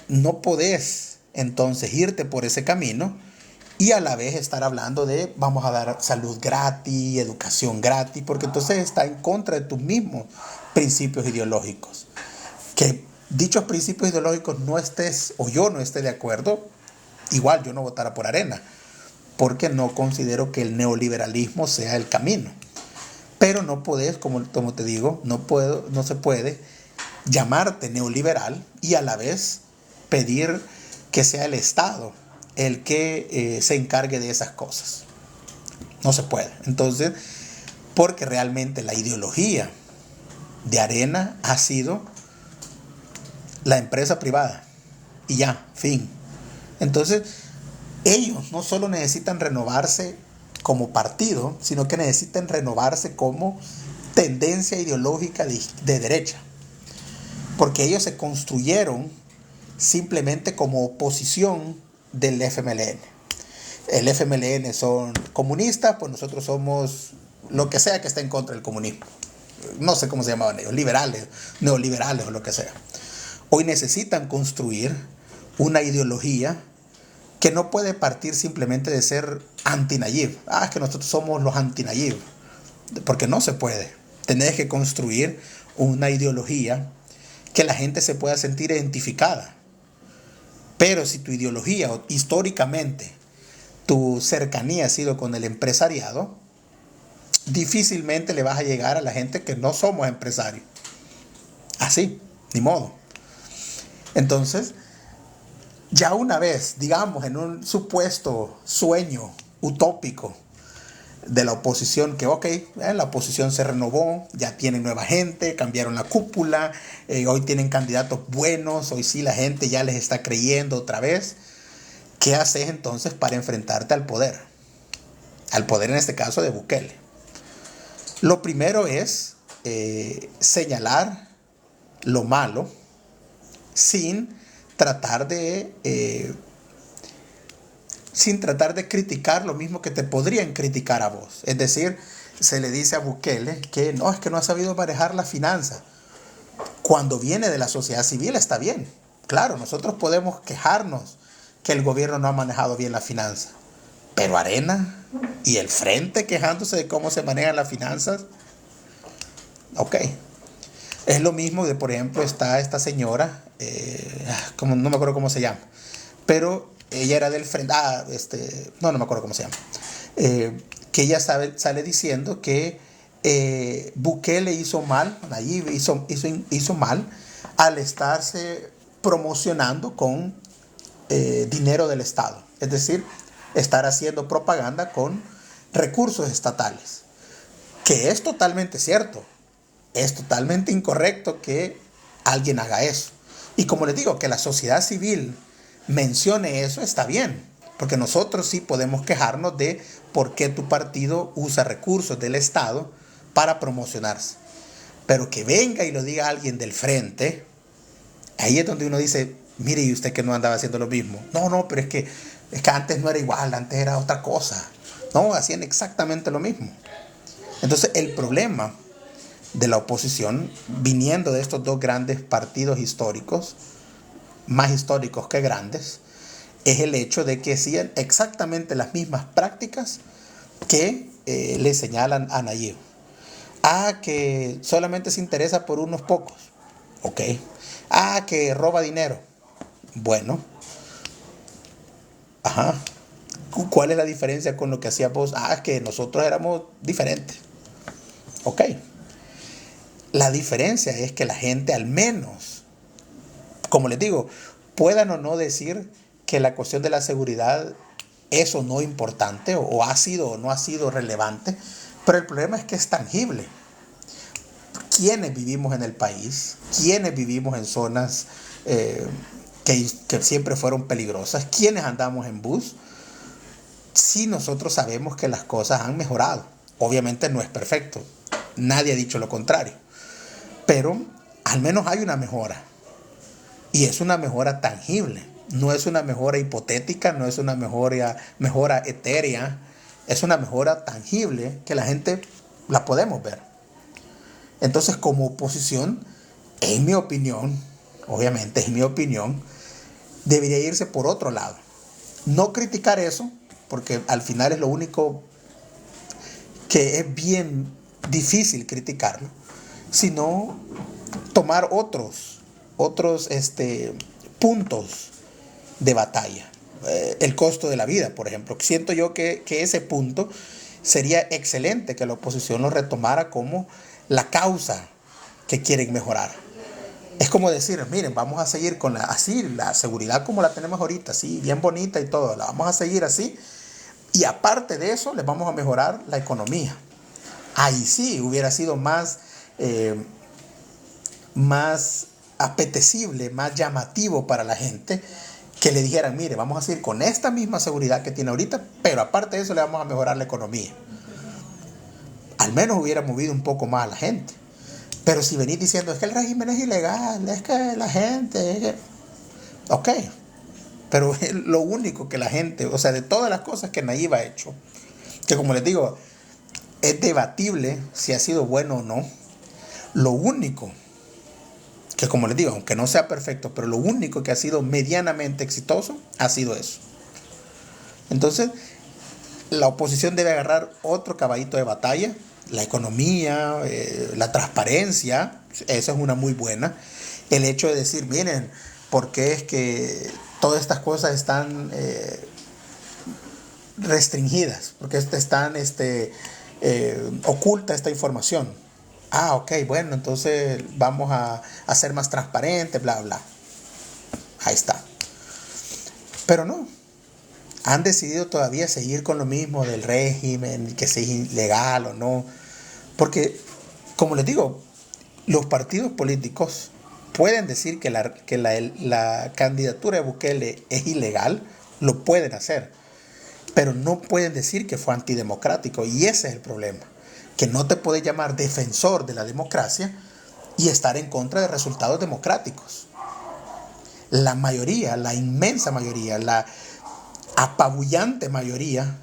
no podés entonces irte por ese camino y a la vez estar hablando de vamos a dar salud gratis, educación gratis, porque entonces está en contra de tus mismos principios ideológicos. Que dichos principios ideológicos no estés o yo no esté de acuerdo, igual yo no votara por Arena, porque no considero que el neoliberalismo sea el camino. Pero no podés, como te digo, no se puede llamarte neoliberal y a la vez pedir que sea el Estado el que se encargue de esas cosas. No se puede. Entonces, porque realmente la ideología de Arena ha sido la empresa privada. Y ya, fin. Entonces, ellos no solo necesitan renovarse como partido, sino que necesitan renovarse como tendencia ideológica de derecha. Porque ellos se construyeron simplemente como oposición del FMLN. El FMLN son comunistas, pues nosotros somos lo que sea que esté en contra del comunismo. No sé cómo se llamaban ellos, liberales, neoliberales o lo que sea. Hoy necesitan construir una ideología que no puede partir simplemente de ser anti-Nayib. Es que nosotros somos los anti-Nayib. Porque no se puede. Tenés que construir una ideología que la gente se pueda sentir identificada. Pero si tu ideología, históricamente, tu cercanía ha sido con el empresariado, difícilmente le vas a llegar a la gente que no somos empresarios. Así, ni modo. Entonces, ya una vez, digamos, en un supuesto sueño utópico de la oposición, que la oposición se renovó, ya tienen nueva gente, cambiaron la cúpula, hoy tienen candidatos buenos, hoy sí la gente ya les está creyendo otra vez. ¿Qué haces entonces para enfrentarte al poder? Al poder en este caso de Bukele. Lo primero es señalar lo malo sin tratar de criticar lo mismo que te podrían criticar a vos. Es decir, se le dice a Bukele que no, es que no ha sabido manejar la finanza. Cuando viene de la sociedad civil está bien. Claro, nosotros podemos quejarnos que el gobierno no ha manejado bien la finanza. Pero Arena y el Frente quejándose de cómo se manejan las finanzas. Ok. Es lo mismo de, por ejemplo, está esta señora, no me acuerdo cómo se llama, pero ella era del Frente, no me acuerdo cómo se llama, que ella sale diciendo que Bukele hizo mal, Nayib hizo mal al estarse promocionando con dinero del Estado, es decir, estar haciendo propaganda con recursos estatales, que es totalmente cierto. Es totalmente incorrecto que alguien haga eso. Y como les digo, que la sociedad civil mencione eso está bien, porque nosotros sí podemos quejarnos de por qué tu partido usa recursos del Estado para promocionarse. Pero que venga y lo diga alguien del Frente, ahí es donde uno dice, mire, ¿y usted que no andaba haciendo lo mismo? No, pero es que antes no era igual, antes era otra cosa. No, hacían exactamente lo mismo. Entonces el problema de la oposición, viniendo de estos dos grandes partidos históricos, más históricos que grandes, es el hecho de que siguen exactamente las mismas prácticas que le señalan a Nayib. Que solamente se interesa por unos pocos. Ok. Que roba dinero. Bueno. Ajá. ¿Cuál es la diferencia con lo que hacía vos? Que nosotros éramos diferentes. Ok. La diferencia es que la gente al menos, como les digo, puedan o no decir que la cuestión de la seguridad es o no importante, o ha sido o no ha sido relevante, pero el problema es que es tangible. ¿Quiénes vivimos en el país? ¿Quiénes vivimos en zonas que siempre fueron peligrosas? ¿Quiénes andamos en bus? Sí, nosotros sabemos que las cosas han mejorado. Obviamente no es perfecto. Nadie ha dicho lo contrario. Pero al menos hay una mejora. Y es una mejora tangible. No es una mejora hipotética, no es una mejora etérea, es una mejora tangible que la gente la podemos ver. Entonces, como oposición, en mi opinión, obviamente es mi opinión, debería irse por otro lado. No criticar eso, porque al final es lo único que es bien difícil criticarlo, sino tomar otros puntos de batalla. El costo de la vida, por ejemplo. Siento yo que ese punto sería excelente que la oposición lo retomara como la causa que quieren mejorar. Es como decir, miren, vamos a seguir con la seguridad como la tenemos ahorita, así, bien bonita y todo, la vamos a seguir así. Y aparte de eso, les vamos a mejorar la economía. Ahí sí hubiera sido más apetecible, más llamativo para la gente que le dijeran, mire, vamos a seguir con esta misma seguridad que tiene ahorita, pero aparte de eso le vamos a mejorar la economía. Al menos hubiera movido un poco más a la gente. Pero si venís diciendo, es que el régimen es ilegal, es que la gente... Ok, pero es lo único que la gente, o sea, de todas las cosas que Nayib ha hecho, que como les digo, es debatible si ha sido bueno o no, lo único que como les digo, aunque no sea perfecto, pero lo único que ha sido medianamente exitoso ha sido eso. Entonces, la oposición debe agarrar otro caballito de batalla, la economía, la transparencia, esa es una muy buena. El hecho de decir, miren, ¿por qué es que todas estas cosas están restringidas? ¿Por qué están oculta esta información? Ah, ok, bueno, entonces vamos a ser más transparentes, bla, bla. Ahí está. Pero no, han decidido todavía seguir con lo mismo del régimen, que si es ilegal o no. Porque, como les digo, los partidos políticos pueden decir que la candidatura de Bukele es ilegal, lo pueden hacer, pero no pueden decir que fue antidemocrático. Y ese es el problema, que no te puedes llamar defensor de la democracia y estar en contra de resultados democráticos. La mayoría, la inmensa mayoría, la apabullante mayoría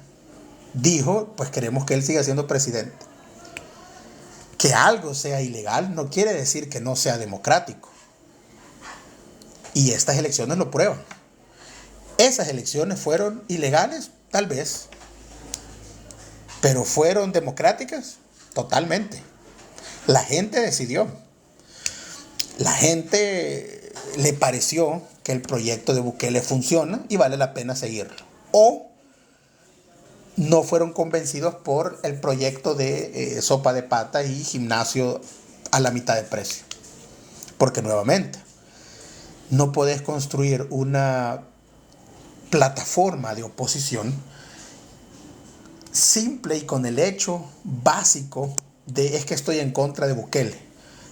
dijo, pues queremos que él siga siendo presidente. Que algo sea ilegal no quiere decir que no sea democrático. Y estas elecciones lo prueban. Esas elecciones fueron ilegales, tal vez, pero fueron democráticas, totalmente. La gente decidió. La gente le pareció que el proyecto de Bukele funciona y vale la pena seguirlo. O no fueron convencidos por el proyecto de sopa de pata y gimnasio a la mitad de precio. Porque nuevamente, no podés construir una plataforma de oposición simple y con el hecho básico de es que estoy en contra de Bukele.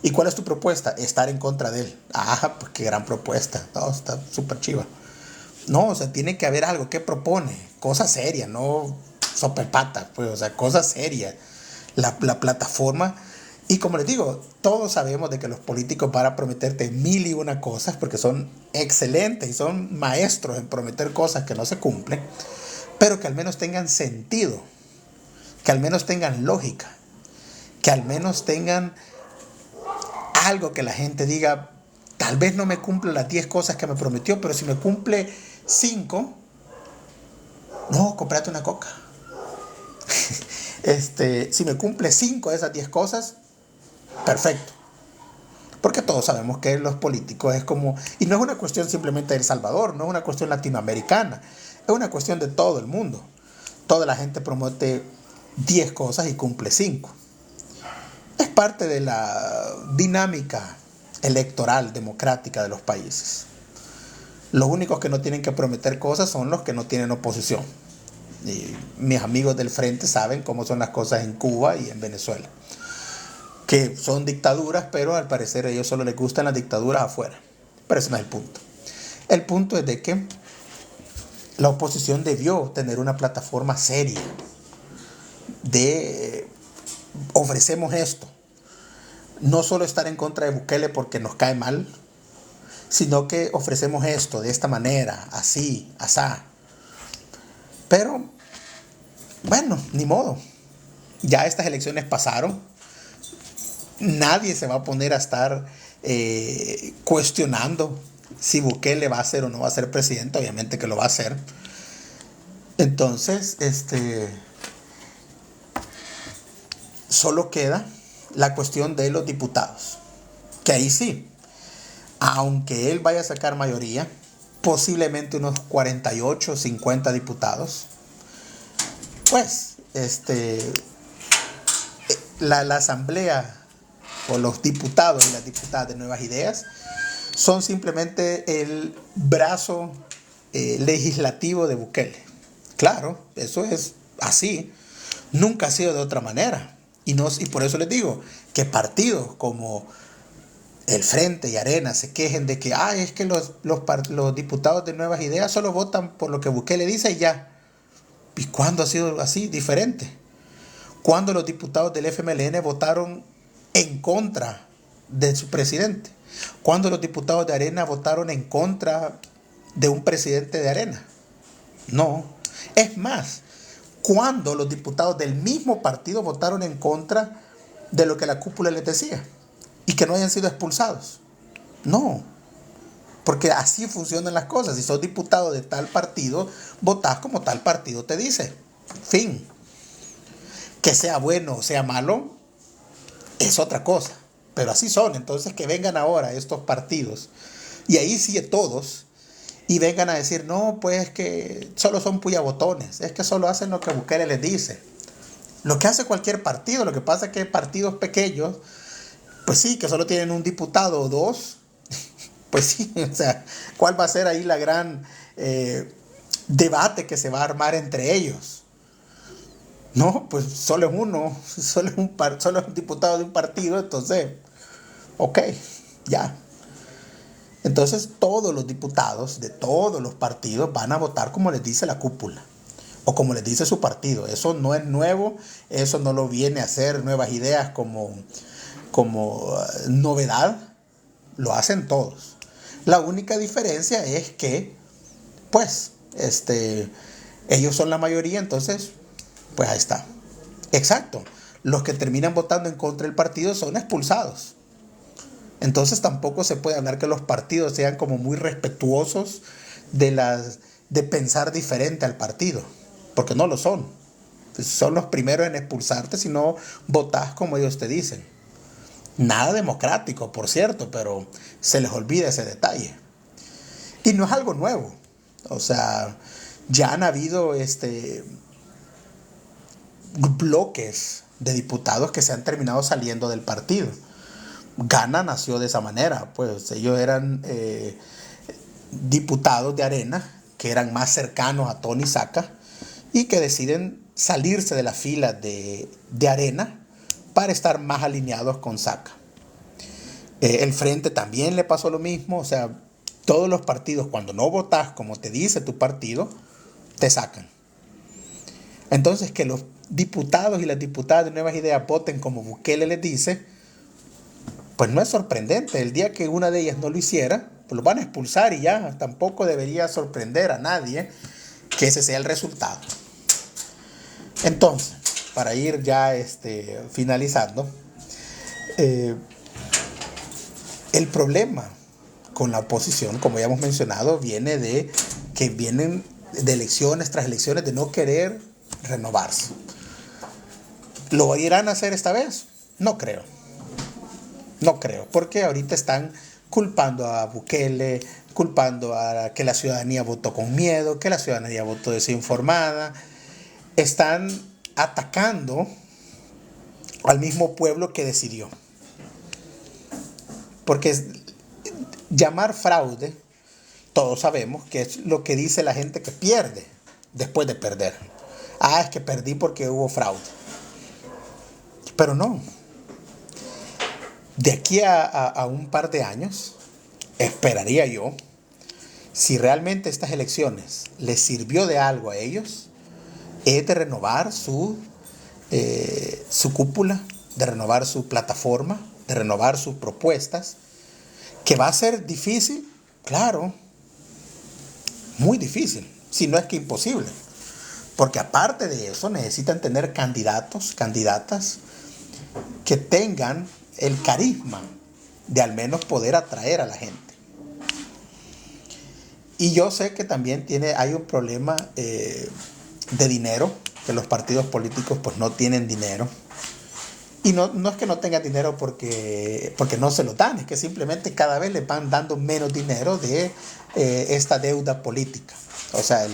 ¿Y cuál es tu propuesta? Estar en contra de él. Ah, pues qué gran propuesta. No, está súper chiva. No, o sea, tiene que haber algo. ¿Qué propone? Cosa seria, no sopa de pata, pues, o sea, cosa seria. La plataforma. Y como les digo, todos sabemos de que los políticos van a prometerte mil y una cosas porque son excelentes y son maestros en prometer cosas que no se cumplen, pero que al menos tengan sentido, que al menos tengan lógica, que al menos tengan algo que la gente diga, tal vez no me cumple las 10 cosas que me prometió, pero si me cumple 5, no, cómprate una coca. Si me cumple 5 de esas 10 cosas, perfecto. Porque todos sabemos que los políticos es como, y no es una cuestión simplemente de El Salvador, no es una cuestión latinoamericana, es una cuestión de todo el mundo. Toda la gente promete 10 cosas y cumple 5. Es parte de la dinámica electoral democrática de los países. Los únicos que no tienen que prometer cosas son los que no tienen oposición. Y mis amigos del frente saben cómo son las cosas en Cuba y en Venezuela, que son dictaduras, pero al parecer a ellos solo les gustan las dictaduras afuera. Pero ese no es el punto. El punto es de que la oposición debió tener una plataforma seria de ofrecemos esto. No solo estar en contra de Bukele porque nos cae mal, sino que ofrecemos esto de esta manera, así, asá. Pero, bueno, ni modo. Ya estas elecciones pasaron. Nadie se va a poner a estar cuestionando si Bukele va a ser o no va a ser presidente. Obviamente que lo va a hacer. Entonces, solo queda la cuestión de los diputados. Que ahí sí, aunque él vaya a sacar mayoría, posiblemente unos 48, 50 diputados, pues, la asamblea o los diputados y las diputadas de Nuevas Ideas son simplemente el brazo legislativo de Bukele. Claro, eso es así. Nunca ha sido de otra manera. Y por eso les digo que partidos como el Frente y Arena se quejen de que es que los diputados de Nuevas Ideas solo votan por lo que Bukele dice y ya. ¿Y cuándo ha sido así, diferente? ¿Cuándo los diputados del FMLN votaron en contra de su presidente? ¿Cuándo los diputados de Arena votaron en contra de un presidente de Arena? No. Es más, ¿cuándo los diputados del mismo partido votaron en contra de lo que la cúpula les decía y que no hayan sido expulsados? No, porque así funcionan las cosas. Si sos diputado de tal partido, votás como tal partido te dice. Fin. Que sea bueno o sea malo es otra cosa, pero así son. Entonces que vengan ahora estos partidos, y ahí sí todos, y vengan a decir, no, pues que solo son puyabotones, es que solo hacen lo que Bukele les dice. Lo que hace cualquier partido. Lo que pasa es que partidos pequeños, pues sí, que solo tienen un diputado o dos, pues sí, o sea, ¿cuál va a ser ahí la gran debate que se va a armar entre ellos? No, pues solo es uno, solo es un diputado de un partido, entonces, ok, ya. Entonces todos los diputados de todos los partidos van a votar como les dice la cúpula o como les dice su partido. Eso no es nuevo, eso no lo viene a hacer Nuevas Ideas como novedad, lo hacen todos. La única diferencia es que, pues, ellos son la mayoría, entonces, pues ahí está. Exacto. Los que terminan votando en contra del partido son expulsados. Entonces tampoco se puede hablar que los partidos sean como muy respetuosos de pensar diferente al partido, porque no lo son. Son los primeros en expulsarte si no votás como ellos te dicen. Nada democrático, por cierto, pero se les olvida ese detalle. Y no es algo nuevo. O sea, ya han habido bloques de diputados que se han terminado saliendo del partido. Ghana nació de esa manera, pues ellos eran diputados de Arena, que eran más cercanos a Tony Saca, y que deciden salirse de la fila de Arena para estar más alineados con Saca. El Frente también le pasó lo mismo, o sea, todos los partidos, cuando no votas como te dice tu partido, te sacan. Entonces, que los diputados y las diputadas de Nuevas Ideas voten como Bukele les dice, pues no es sorprendente. El día que una de ellas no lo hiciera, pues lo van a expulsar y ya. Tampoco debería sorprender a nadie que ese sea el resultado. Entonces, para ir ya finalizando, el problema con la oposición, como ya hemos mencionado, viene de que vienen de elecciones tras elecciones de no querer renovarse. ¿Lo irán a hacer esta vez? No creo. No creo, porque ahorita están culpando a Bukele, culpando a que la ciudadanía votó con miedo, que la ciudadanía votó desinformada. Están atacando al mismo pueblo que decidió. Porque llamar fraude, todos sabemos que es lo que dice la gente que pierde después de perder. Es que perdí porque hubo fraude. Pero no. De aquí a un par de años, esperaría yo, si realmente estas elecciones les sirvió de algo a ellos, es de renovar su cúpula, de renovar su plataforma, de renovar sus propuestas, que va a ser difícil, Claro, muy difícil, si no es que imposible. Porque aparte de eso necesitan tener candidatos, candidatas que tengan el carisma de al menos poder atraer a la gente. Y yo sé que también hay un problema de dinero, que los partidos políticos pues no tienen dinero. Y no es que no tengan dinero porque no se lo dan, es que simplemente cada vez les van dando menos dinero de esta deuda política. O sea,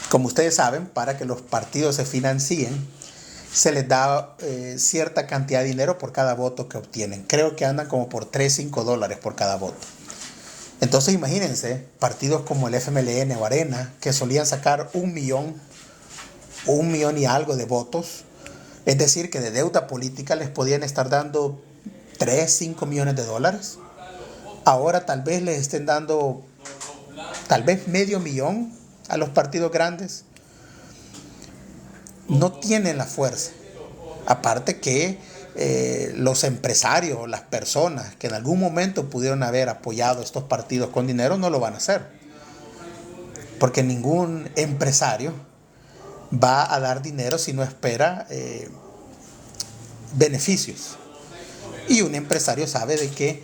como ustedes saben, para que los partidos se financien, se les da cierta cantidad de dinero por cada voto que obtienen. Creo que andan como por $3-5 por cada voto. Entonces imagínense, partidos como el FMLN o Arena, que solían sacar 1 millón o 1 millón y algo de votos, es decir, que de deuda política les podían estar dando $3-5 millones. Ahora tal vez les estén dando tal vez $500,000 a los partidos grandes. No tienen la fuerza. Aparte que los empresarios, las personas que en algún momento pudieron haber apoyado a estos partidos con dinero, no lo van a hacer. Porque ningún empresario va a dar dinero si no espera beneficios. Y un empresario sabe de que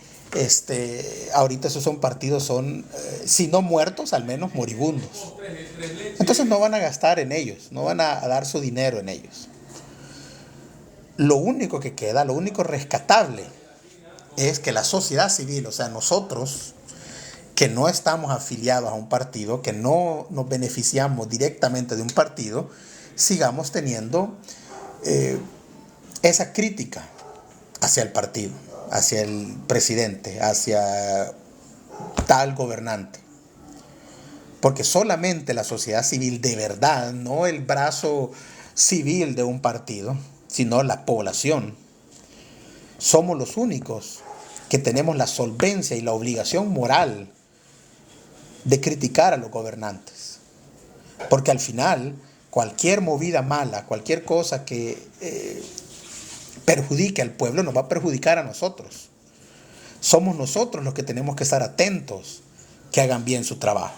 ahorita esos partidos son, si no muertos, al menos moribundos. Entonces no van a gastar en ellos, no van a dar su dinero en ellos. Lo único que queda, lo único rescatable, es que la sociedad civil, o sea, nosotros que no estamos afiliados a un partido, que no nos beneficiamos directamente de un partido, sigamos teniendo esa crítica hacia el partido, hacia el presidente, hacia tal gobernante. Porque solamente la sociedad civil de verdad, no el brazo civil de un partido, sino la población, somos los únicos que tenemos la solvencia y la obligación moral de criticar a los gobernantes. Porque al final, cualquier movida mala, cualquier cosa que perjudique al pueblo, nos va a perjudicar a nosotros. Somos nosotros los que tenemos que estar atentos que hagan bien su trabajo.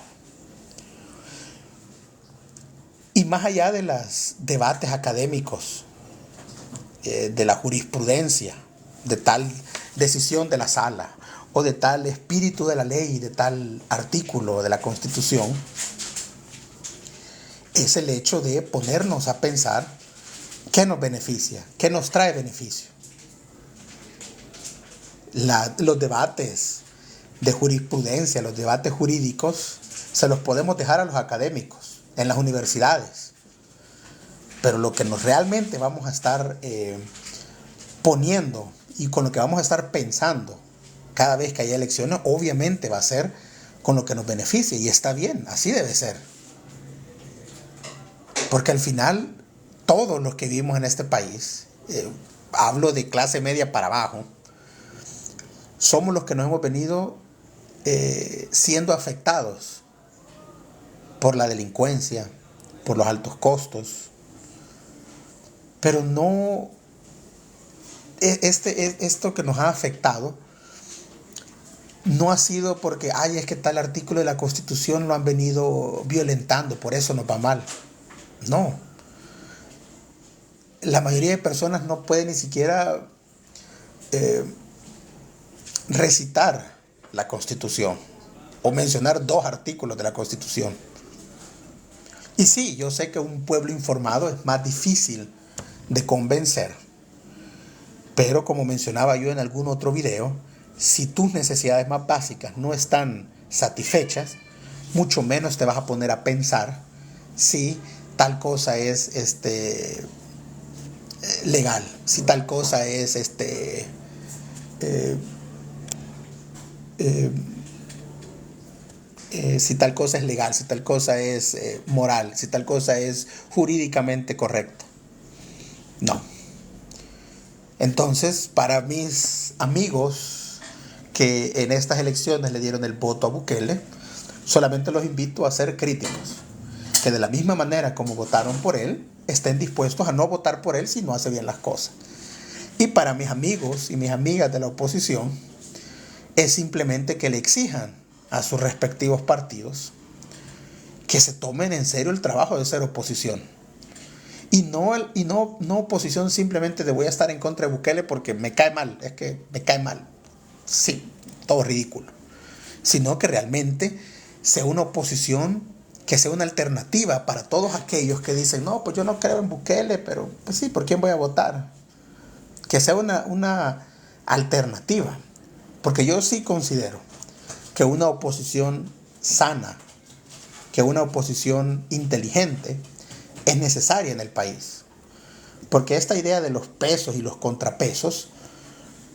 Y más allá de los debates académicos, de la jurisprudencia, de tal decisión de la sala, o de tal espíritu de la ley, de tal artículo de la Constitución, es el hecho de ponernos a pensar qué nos beneficia, qué nos trae beneficio. Los debates de jurisprudencia, los debates jurídicos, se los podemos dejar a los académicos en las universidades. Pero lo que nos realmente vamos a estar poniendo y con lo que vamos a estar pensando cada vez que haya elecciones, obviamente va a ser con lo que nos beneficie. Y está bien, así debe ser. Porque al final, todos los que vivimos en este país, hablo de clase media para abajo, somos los que nos hemos venido siendo afectados por la delincuencia, por los altos costos. Pero no, esto que nos ha afectado no ha sido porque, es que tal artículo de la Constitución lo han venido violentando, por eso nos va mal. No. La mayoría de personas no puede ni siquiera recitar la Constitución o mencionar 2 artículos de la Constitución. Y sí, yo sé que un pueblo informado es más difícil de convencer, pero como mencionaba yo en algún otro video, si tus necesidades más básicas no están satisfechas, mucho menos te vas a poner a pensar si tal cosa es legal, si tal cosa es si tal cosa es legal, si tal cosa es moral, si tal cosa es jurídicamente correcta. No. Entonces, para mis amigos que en estas elecciones le dieron el voto a Bukele, solamente los invito a ser críticos. Que de la misma manera como votaron por él, estén dispuestos a no votar por él si no hace bien las cosas. Y para mis amigos y mis amigas de la oposición, es simplemente que le exijan a sus respectivos partidos que se tomen en serio el trabajo de ser oposición. Y no oposición simplemente de voy a estar en contra de Bukele porque me cae mal, es que me cae mal. Sí, todo ridículo. Sino que realmente sea una oposición que sea una alternativa para todos aquellos que dicen, no, pues yo no creo en Bukele, pero pues sí, ¿por quién voy a votar? Que sea una alternativa. Porque yo sí considero que una oposición sana, que una oposición inteligente es necesaria en el país. Porque esta idea de los pesos y los contrapesos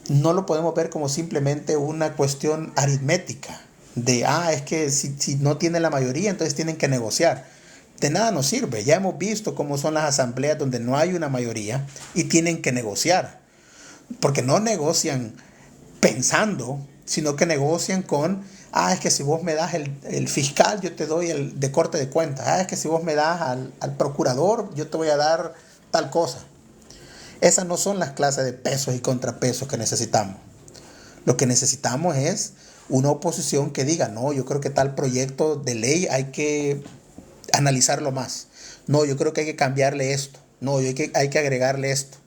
no lo podemos ver como simplemente una cuestión aritmética de, es que si no tienen la mayoría, entonces tienen que negociar. De nada nos sirve. Ya hemos visto cómo son las asambleas donde no hay una mayoría y tienen que negociar. Porque no negocian pensando, sino que negocian con, es que si vos me das el fiscal, yo te doy el de corte de cuentas. Es que si vos me das al procurador, yo te voy a dar tal cosa. Esas no son las clases de pesos y contrapesos que necesitamos. Lo que necesitamos es una oposición que diga, no, yo creo que tal proyecto de ley hay que analizarlo más. No, yo creo que hay que cambiarle esto. No, hay que agregarle esto.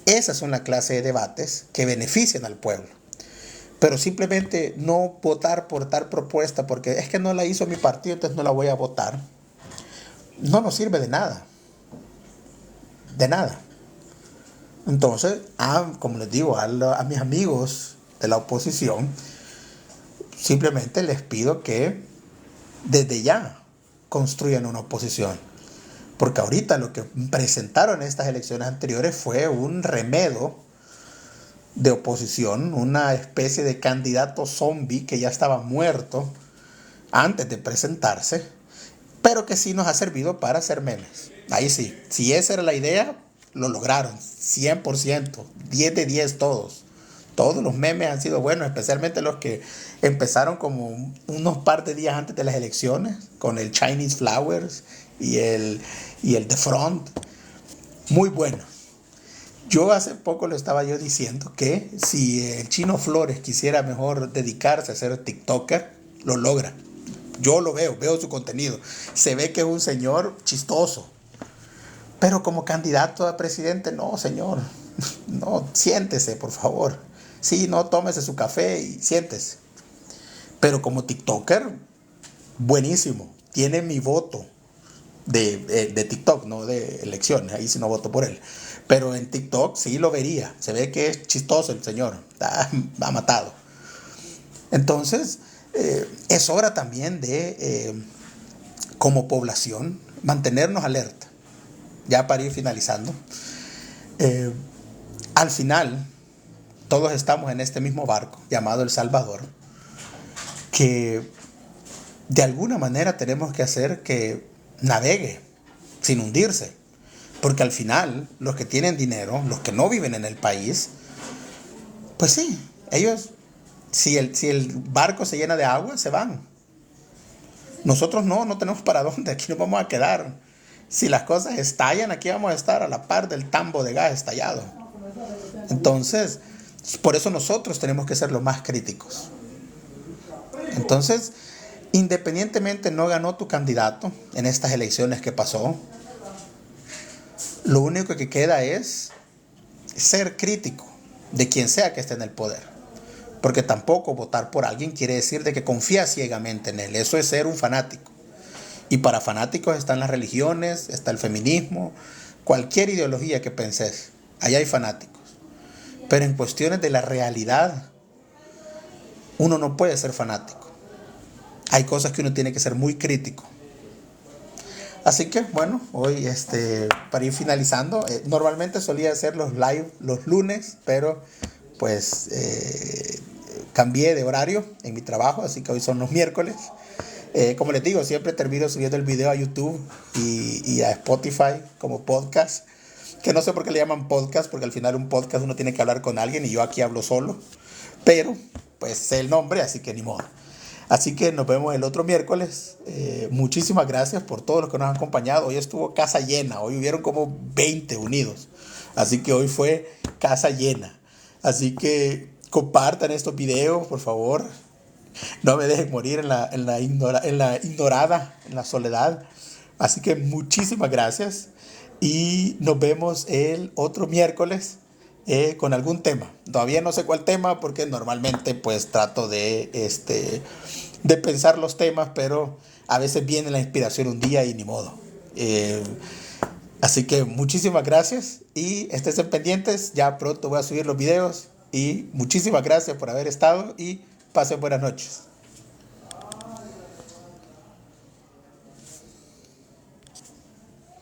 Esas son la clase de debates que benefician al pueblo. Pero simplemente no votar por tal propuesta porque es que no la hizo mi partido, entonces no la voy a votar. No nos sirve de nada. De nada. Entonces, como les digo, a mis amigos de la oposición, simplemente les pido que desde ya construyan una oposición. Porque ahorita lo que presentaron en estas elecciones anteriores fue un remedo de oposición, una especie de candidato zombie que ya estaba muerto antes de presentarse, pero que sí nos ha servido para hacer memes. Ahí sí, si esa era la idea, lo lograron, 100%, 10 de 10 todos. Todos los memes han sido buenos, especialmente los que empezaron como unos par de días antes de las elecciones, con el Chinese Flowers y el The Front. Muy bueno. Yo hace poco lo estaba yo diciendo que si el Chino Flores quisiera mejor dedicarse a ser TikToker, lo logra. Yo lo veo su contenido. Se ve que es un señor chistoso. Pero como candidato a presidente, no, señor. No, siéntese, por favor. Sí, no, tómese su café y siéntese. Pero como TikToker, buenísimo. Tiene mi voto de TikTok, no de elecciones. Ahí sí no voto por él. Pero en TikTok sí lo vería. Se ve que es chistoso el señor. Ha matado. Entonces, es hora también de, como población, mantenernos alerta. Ya para ir finalizando. Al final, todos estamos en este mismo barco llamado El Salvador, que de alguna manera tenemos que hacer que navegue sin hundirse. Porque al final, los que tienen dinero, los que no viven en el país, pues sí, ellos, si el barco se llena de agua, se van. Nosotros no tenemos para dónde, aquí nos vamos a quedar. Si las cosas estallan, aquí vamos a estar a la par del tambo de gas estallado. Entonces, por eso nosotros tenemos que ser los más críticos. Entonces, independientemente no ganó tu candidato en estas elecciones que pasó, lo único que queda es ser crítico de quien sea que esté en el poder. Porque tampoco votar por alguien quiere decir de que confías ciegamente en él. Eso es ser un fanático. Y para fanáticos están las religiones, está el feminismo, cualquier ideología que penses, allá hay fanáticos. Pero en cuestiones de la realidad, uno no puede ser fanático. Hay cosas que uno tiene que ser muy crítico. Así que, bueno, hoy para ir finalizando, normalmente solía hacer los live los lunes, pero pues cambié de horario en mi trabajo, así que hoy son los miércoles. Como les digo, siempre termino subiendo el video a YouTube y a Spotify como podcast. Que no sé por qué le llaman podcast, porque al final un podcast uno tiene que hablar con alguien y yo aquí hablo solo. Pero, pues sé el nombre, así que ni modo. Así que nos vemos el otro miércoles. Muchísimas gracias por todos los que nos han acompañado. Hoy estuvo casa llena, hoy hubieron como 20 unidos. Así que hoy fue casa llena. Así que compartan estos videos, por favor. No me dejen morir en la soledad. Así que muchísimas gracias y nos vemos el otro miércoles con algún tema. Todavía no sé cuál tema porque normalmente pues trato de pensar los temas, pero a veces viene la inspiración un día y ni modo. Eh, Así que muchísimas gracias y estén pendientes. Ya pronto voy a subir los videos y muchísimas gracias por haber estado y pasen buenas noches.